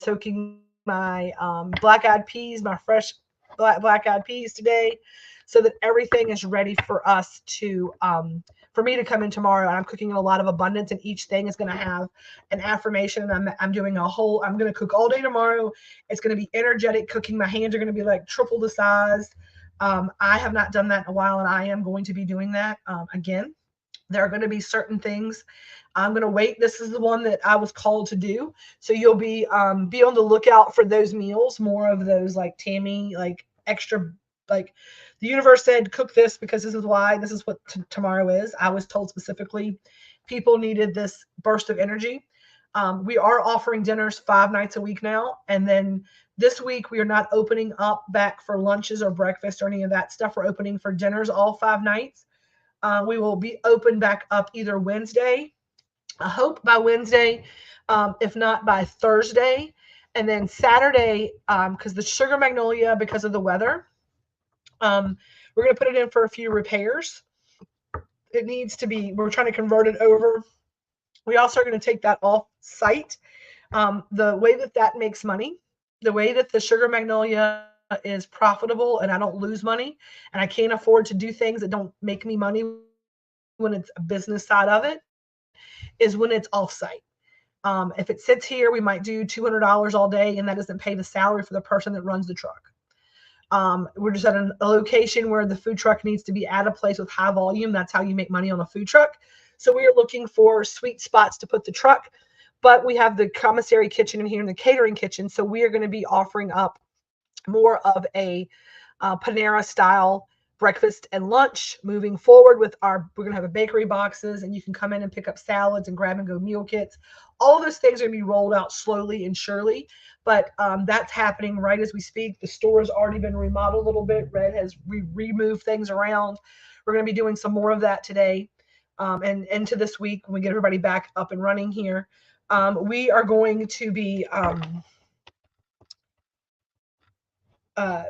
soaking my black-eyed peas, my fresh black-eyed peas today, so that everything is ready for us to for me to come in tomorrow. And I'm cooking in a lot of abundance, and each thing is going to have an affirmation. And I'm doing I'm going to cook all day tomorrow. It's going to be energetic cooking. My hands are going to be like triple the size. I have not done that in a while, and I am going to be doing that again. There are going to be certain things I'm going to wait. This is the one that I was called to do. So you'll be on the lookout for those meals, more of those like Tammy, like extra, like the universe said, cook this because this is why, this is what tomorrow is. I was told specifically people needed this burst of energy. We are offering dinners 5 nights a week now. And then this week, we are not opening up back for lunches or breakfast or any of that stuff. We're opening for dinners all 5 nights. We will be open back up either Wednesday, I hope by Wednesday, if not by Thursday. And then Saturday, because the Sugar Magnolia, because of the weather, we're going to put it in for a few repairs. It needs to be, we're trying to convert it over. We also are going to take that off site. The way that makes money, the way that the Sugar Magnolia is profitable and I don't lose money, and I can't afford to do things that don't make me money when it's a business side of it, is when it's off-site. If it sits here, we might do $200 all day, and that doesn't pay the salary for the person that runs the truck. We're just at a location where the food truck needs to be at a place with high volume. That's how you make money on a food truck. So we are looking for sweet spots to put the truck, but we have the commissary kitchen in here and the catering kitchen. So we are going to be offering up more of a Panera style breakfast and lunch moving forward with we're going to have a bakery boxes, and you can come in and pick up salads and grab and go meal kits. All of those things are going to be rolled out slowly and surely, but that's happening right as we speak. The store has already been remodeled a little bit. Red has removed things around. We're going to be doing some more of that today and into this week when we get everybody back up and running here. We are going to be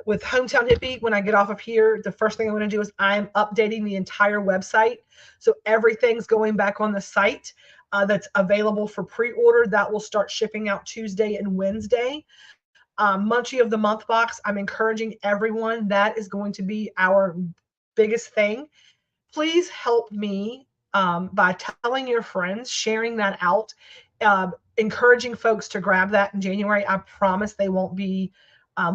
with Hometown Hippie, when I get off of here, the first thing I'm going to do is I'm updating the entire website. So everything's going back on the site that's available for pre-order. That will start shipping out Tuesday and Wednesday. Munchie of the Month box, I'm encouraging everyone. That is going to be our biggest thing. Please help me by telling your friends, sharing that out, encouraging folks to grab that in January. I promise they won't be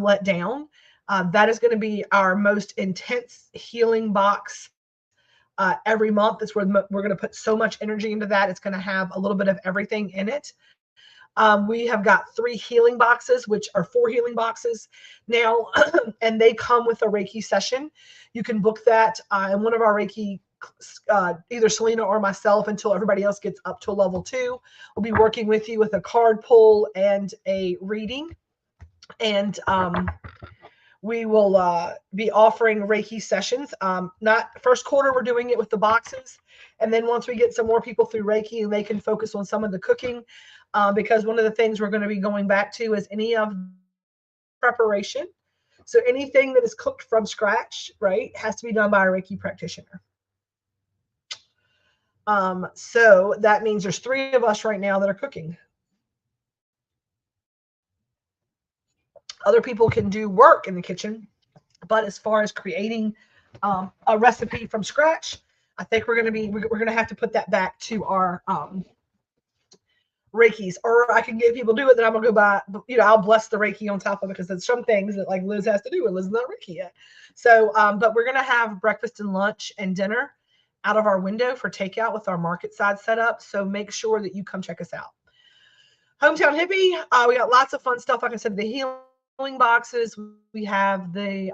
let down. That is going to be our most intense healing box every month. That's where we're going to put so much energy into that. It's going to have a little bit of everything in it. We have got 3 healing boxes, which are 4 healing boxes now, and they come with a Reiki session. You can book that in one of our Reiki, either Selena or myself, until everybody else gets up to level 2. We'll be working with you with a card pull and a reading. And we will be offering Reiki sessions. Not first quarter, we're doing it with the boxes. And then once we get some more people through Reiki, and they can focus on some of the cooking, because one of the things we're going to be going back to is any of preparation. So anything that is cooked from scratch, right, has to be done by a Reiki practitioner. So that means there's 3 of us right now that are cooking. Other people can do work in the kitchen, but as far as creating a recipe from scratch, I think we're going to have to put that back to our Reikis, or I can get people to do it. Then I'm gonna go buy, I'll bless the Reiki on top of it, because there's some things that like Liz has to do, and Liz is not Reiki yet. So, but we're gonna have breakfast and lunch and dinner out of our window for takeout with our market side set up. So make sure that you come check us out. Hometown Hippie, we got lots of fun stuff. Like I said, the healing boxes. We have the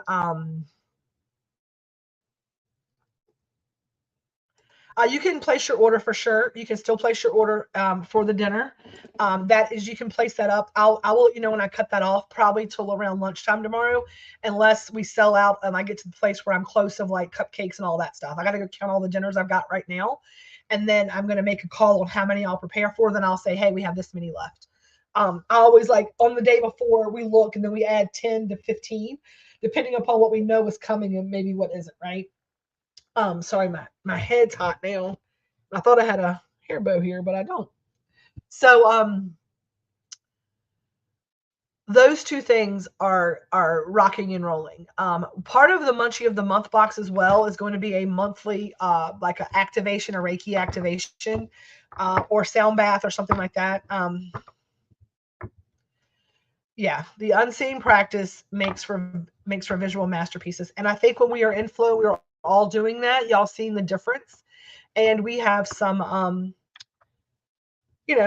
you can place your order for sure. You can still place your order for the dinner. That is, you can place that up. I will let you know when I cut that off, probably till around lunchtime tomorrow, unless we sell out and I get to the place where I'm close of like cupcakes and all that stuff. I got to go count all the dinners I've got right now. And then I'm going to make a call on how many I'll prepare for. Then I'll say, hey, we have this many left. I always like on the day before we look, and then we add 10 to 15, depending upon what we know is coming and maybe what isn't, right? Sorry, my head's hot now. I thought I had a hair bow here, but I don't. So those 2 things are rocking and rolling. Part of the Munchie of the Month box as well is going to be a monthly like an activation, a Reiki activation, or sound bath or something like that. Yeah, the unseen practice makes for visual masterpieces. And I think when we are in flow, we're all doing that. Y'all seen the difference. And we have some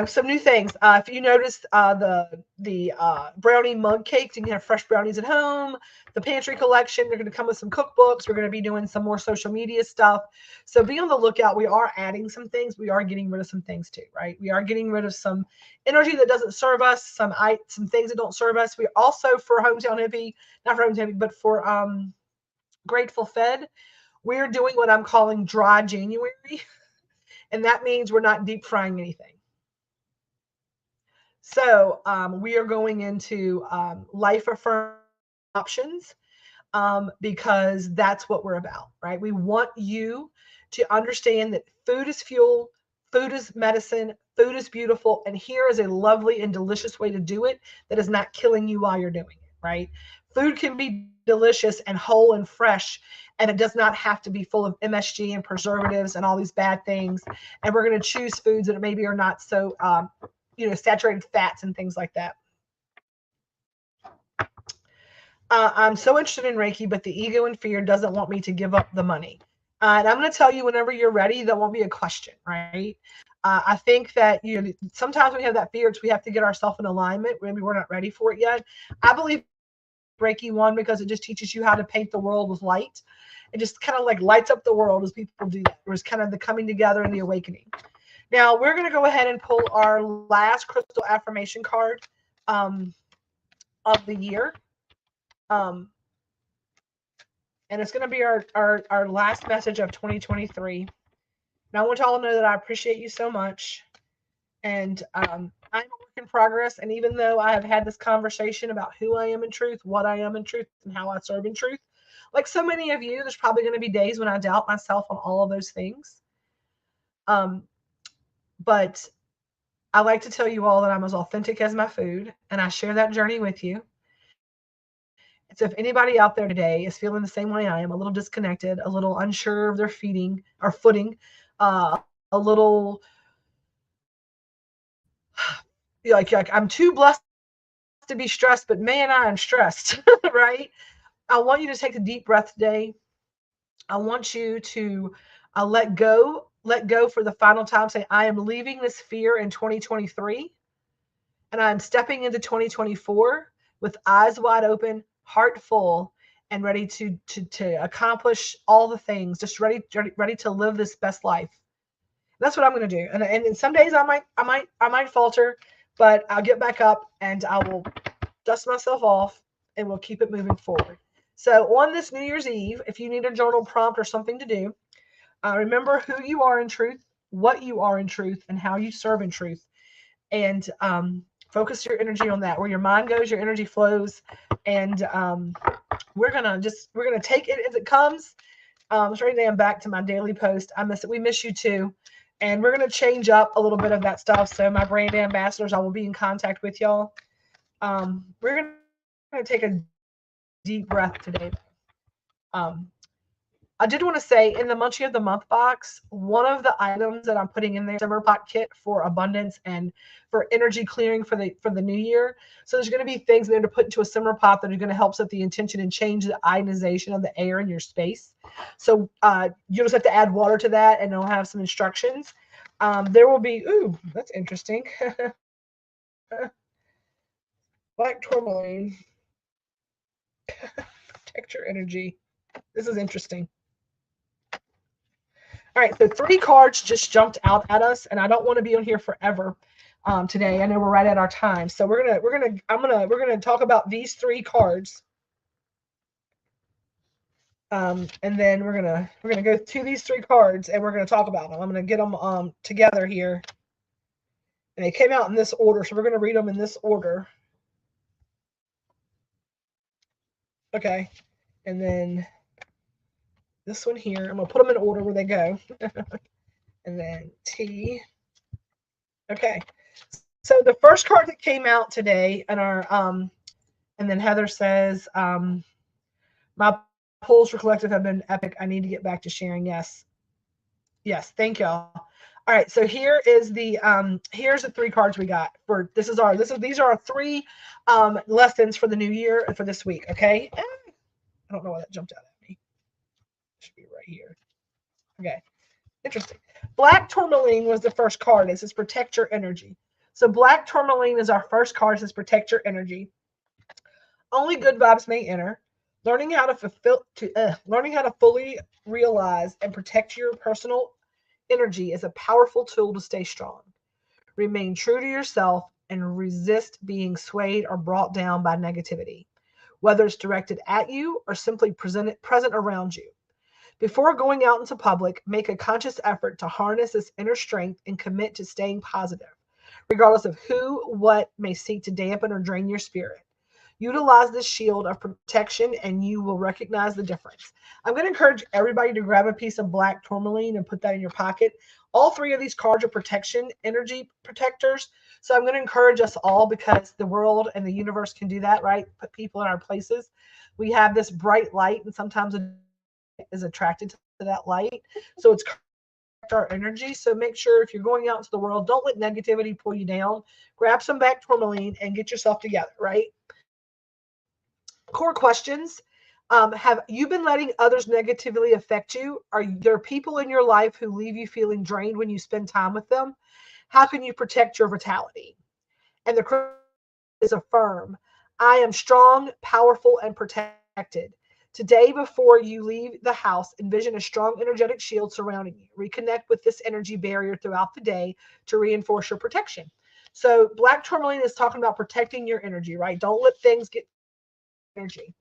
some new things. If you noticed the brownie mug cakes, you can have fresh brownies at home. The pantry collection, they're going to come with some cookbooks. We're going to be doing some more social media stuff. So be on the lookout. We are adding some things. We are getting rid of some things too, right? We are getting rid of some energy that doesn't serve us, some things that don't serve us. We also, for Hometown Hippie, not for Hometown Hippie, but for Grateful Fed, we're doing what I'm calling dry January. And that means we're not deep frying anything. So we are going into life affirming options because that's what we're about, right? We want you to understand that food is fuel, food is medicine, food is beautiful, and here is a lovely and delicious way to do it that is not killing you while you're doing it, right? Food can be delicious and whole and fresh, and it does not have to be full of MSG and preservatives and all these bad things. And we're going to choose foods that maybe are not so saturated fats and things like that. I'm so interested in Reiki, but the ego and fear doesn't want me to give up the money. And I'm going to tell you whenever you're ready, that won't be a question, right? I think that sometimes we have that fear. We have to get ourselves in alignment. Maybe we're not ready for it yet. I believe Reiki 1 because it just teaches you how to paint the world with light. It just kind of like lights up the world as people do that. It was kind of the coming together and the awakening. Now we're going to go ahead and pull our last crystal affirmation card of the year. And it's going to be our last message of 2023. And I want y'all to know that I appreciate you so much. And I'm a work in progress. And even though I have had this conversation about who I am in truth, what I am in truth, and how I serve in truth, like so many of you, there's probably going to be days when I doubt myself on all of those things. But I like to tell you all that I'm as authentic as my food, and I share that journey with you. So if anybody out there today is feeling the same way I am, a little disconnected, a little unsure of their feeding or footing, a little like I'm too blessed to be stressed, but man, I am stressed, right? I want you to take a deep breath today. I want you to let go for the final time. Say, I am leaving this fear in 2023, and I'm stepping into 2024 with eyes wide open, heart full, and ready to accomplish all the things. Just ready to live this best life. That's what I'm going to do. And some days I might falter, but I'll get back up and I will dust myself off and we'll keep it moving forward. So on this New Year's Eve, if you need a journal prompt or something to do, remember who you are in truth, what you are in truth, and how you serve in truth. And focus your energy on that. Where your mind goes, your energy flows. And we're gonna take it as it comes. Right now I'm back to my daily post. I miss it. We miss you too. And we're going to change up a little bit of that stuff. So my brand ambassadors, I will be in contact with y'all. We're going to take a deep breath today. I did want to say in the Munchie of the Month box, one of the items that I'm putting in there, Simmer Pot Kit for abundance and for energy clearing for the new year. So there's going to be things there to put into a simmer pot that are going to help set the intention and change the ionization of the air in your space. So you just have to add water to that, and it'll have some instructions. There will be, ooh, that's interesting. Black tourmaline. Protect your energy. This is interesting. All right, so 3 cards just jumped out at us, and I don't want to be on here forever today. I know we're right at our time, so we're gonna talk about these 3 cards, and then we're gonna go to these 3 cards, and we're gonna talk about them. I'm gonna get them together here, and they came out in this order, so we're gonna read them in this order. Okay, and then this one here, I'm gonna put them in order where they go. And then T. Okay. So the first card that came out today in our and then Heather says, my pulls for collective have been epic. I need to get back to sharing. Yes. Yes, thank y'all. All right, so here is the here's the 3 cards we got for these are our 3 lessons for the new year for this week, okay? I don't know why that jumped out at me. It should be right here. Okay. Interesting. Black tourmaline was the first card. It says protect your energy. So black tourmaline is our first card. It says protect your energy. Only good vibes may enter. Learning how to fully realize and protect your personal energy is a powerful tool to stay strong. Remain true to yourself and resist being swayed or brought down by negativity, whether it's directed at you or simply present around you. Before going out into public, make a conscious effort to harness this inner strength and commit to staying positive, regardless of who, what may seek to dampen or drain your spirit. Utilize this shield of protection and you will recognize the difference. I'm going to encourage everybody to grab a piece of black tourmaline and put that in your pocket. All 3 of these cards are protection, energy protectors. So I'm going to encourage us all, because the world and the universe can do that, right? Put people in our places. We have this bright light, and sometimes it is attracted to that light. So it's our energy. So make sure if you're going out into the world, don't let negativity pull you down. Grab some black tourmaline and get yourself together, right? Core questions. Have you been letting others negatively affect you? Are there people in your life who leave you feeling drained when you spend time with them? How can you protect your vitality? And the is affirm. I am strong, powerful, and protected. Today, before you leave the house, envision a strong energetic shield surrounding you. Reconnect with this energy barrier throughout the day to reinforce your protection. So black tourmaline is talking about protecting your energy, right? Don't let things get energy.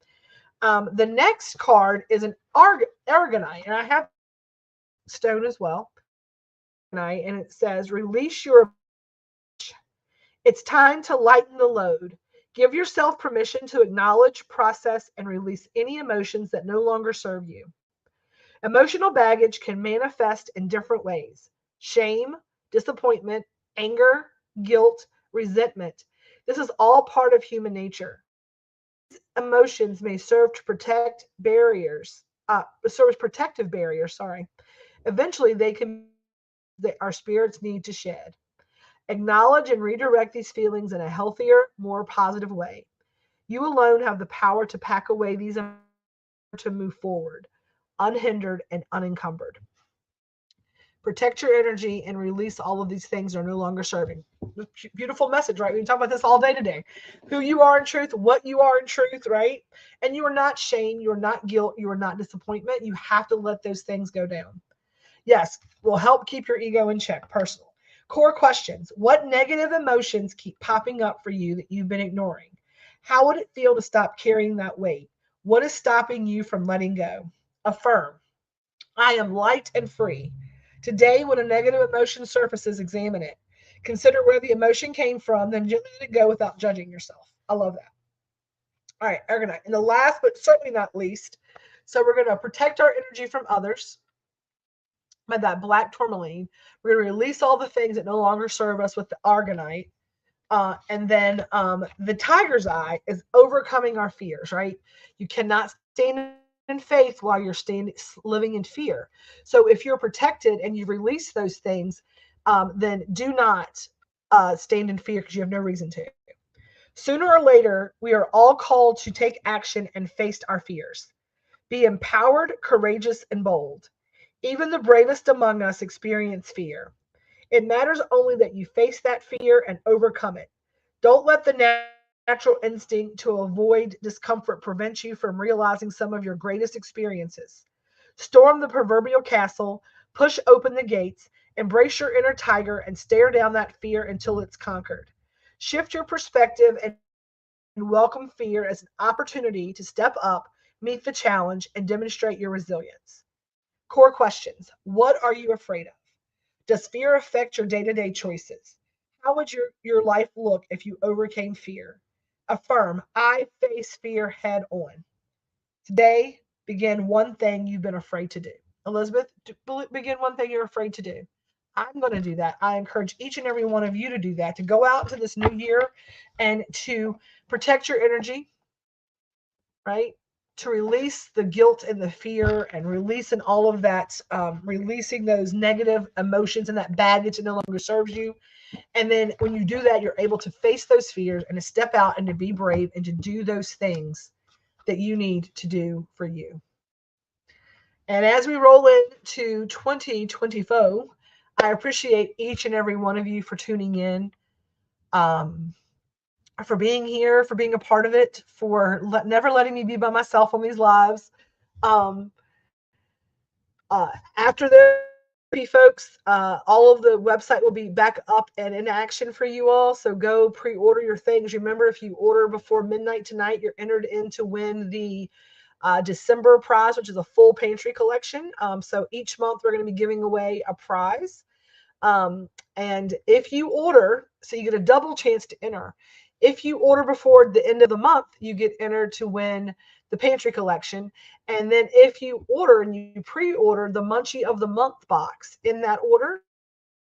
The next card is an aragonite, and I have stone as well. And it says, release your It's time to lighten the load. Give yourself permission to acknowledge, process, and release any emotions that no longer serve you. Emotional baggage can manifest in different ways: shame, disappointment, anger, guilt, resentment. This is all part of human nature. Emotions may serve to protect barriers, serve as protective barriers, sorry. Eventually, they can that our spirits need to shed. Acknowledge and redirect these feelings in a healthier, more positive way. You alone have the power to pack away these emotions to move forward, unhindered and unencumbered. Protect your energy and release all of these things that are no longer serving. Beautiful message, right? We can talk about this all day today. Who you are in truth, what you are in truth, right? And you are not shame, you are not guilt, you are not disappointment. You have to let those things go down. Yes, will help keep your ego in check. Personal. Core questions. What negative emotions keep popping up for you that you've been ignoring? How would it feel to stop carrying that weight? What is stopping you from letting go? Affirm. I am light and free. Today, when a negative emotion surfaces, examine it. Consider where the emotion came from, then gently let it go without judging yourself. I love that. All right, Ergonite. And the last, but certainly not least, so we're going to protect our energy from others by that black tourmaline. We're going to release all the things that no longer serve us with the argonite. And then the tiger's eye is overcoming our fears, right? You cannot stand in faith while you're living in fear. So if you're protected and you release those things, then do not stand in fear because you have no reason to. Sooner or later, we are all called to take action and face our fears. Be empowered, courageous, and bold. Even the bravest among us experience fear. It matters only that you face that fear and overcome it. Don't let the natural instinct to avoid discomfort prevent you from realizing some of your greatest experiences. Storm the proverbial castle, push open the gates, embrace your inner tiger, and stare down that fear until it's conquered. Shift your perspective and welcome fear as an opportunity to step up, meet the challenge, and demonstrate your resilience. Core questions. What are you afraid of? Does fear affect your day-to-day choices? How would your life look if you overcame fear? Affirm, I face fear head on. Today, begin one thing you've been afraid to do. Elizabeth, begin one thing you're afraid to do. I'm going to do that. I encourage each and every one of you to do that, to go out into this new year and to protect your energy, right? To release the guilt and the fear and releasing all of that, releasing those negative emotions and that baggage that no longer serves you. And then when you do that, you're able to face those fears and to step out and to be brave and to do those things that you need to do for you. And as we roll into 2024, I appreciate each and every one of you for tuning in. For being here, for being a part of it, for never letting me be by myself on these lives. Um, After this, folks, all of the website will be back up and in action for you all. So go pre-order your things. Remember, if you order before midnight tonight, you're entered in to win the December prize, which is a full pantry collection. So each month we're going to be giving away a prize. And if you order, so you get a double chance to enter. If you order before the end of the month, you get entered to win the pantry collection. And then if you order and you pre-order the Munchie of the Month box in that order,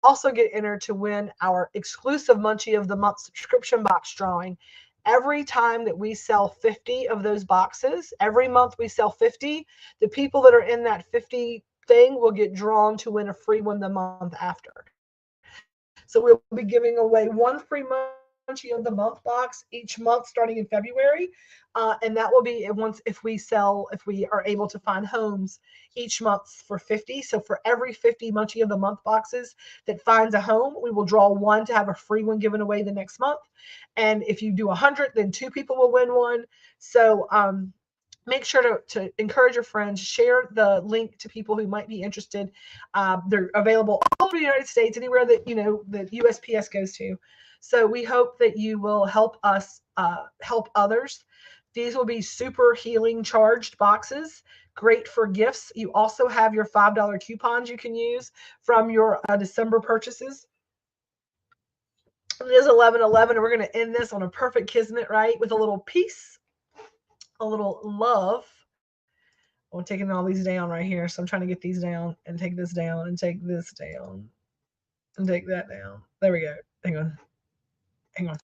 also get entered to win our exclusive Munchie of the Month subscription box drawing. Every time that we sell 50 of those boxes, every month we sell 50, the people that are in that 50 thing will get drawn to win a free one the month after. So we'll be giving away one free Munchie of the Month box each month starting in February. And that will be once if we are able to find homes each month for 50. So for every 50 Munchie of the Month boxes that finds a home, we will draw one to have a free one given away the next month. And if you do 100, then 2 people will win one. So make sure to encourage your friends, share the link to people who might be interested. They're available all over the United States, anywhere that the USPS goes to. So we hope that you will help us help others. These will be super healing charged boxes, great for gifts. You also have your $5 coupons you can use from your December purchases. It is 11:11, and we're going to end this on a perfect kismet, right? With a little peace, a little love. I'm taking all these down right here. So I'm trying to get these down and take this down and take this down and take that down. There we go. Hang on. Hang on.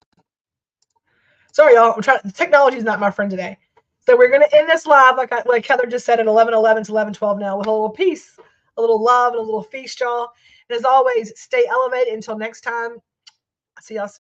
Sorry, y'all. I'm trying. Technology is not my friend today. So we're going to end this live, like Heather just said, at 11:11 to 11:12 now, with a little peace, a little love, and a little feast, y'all. And as always, stay elevated until next time. See y'all soon.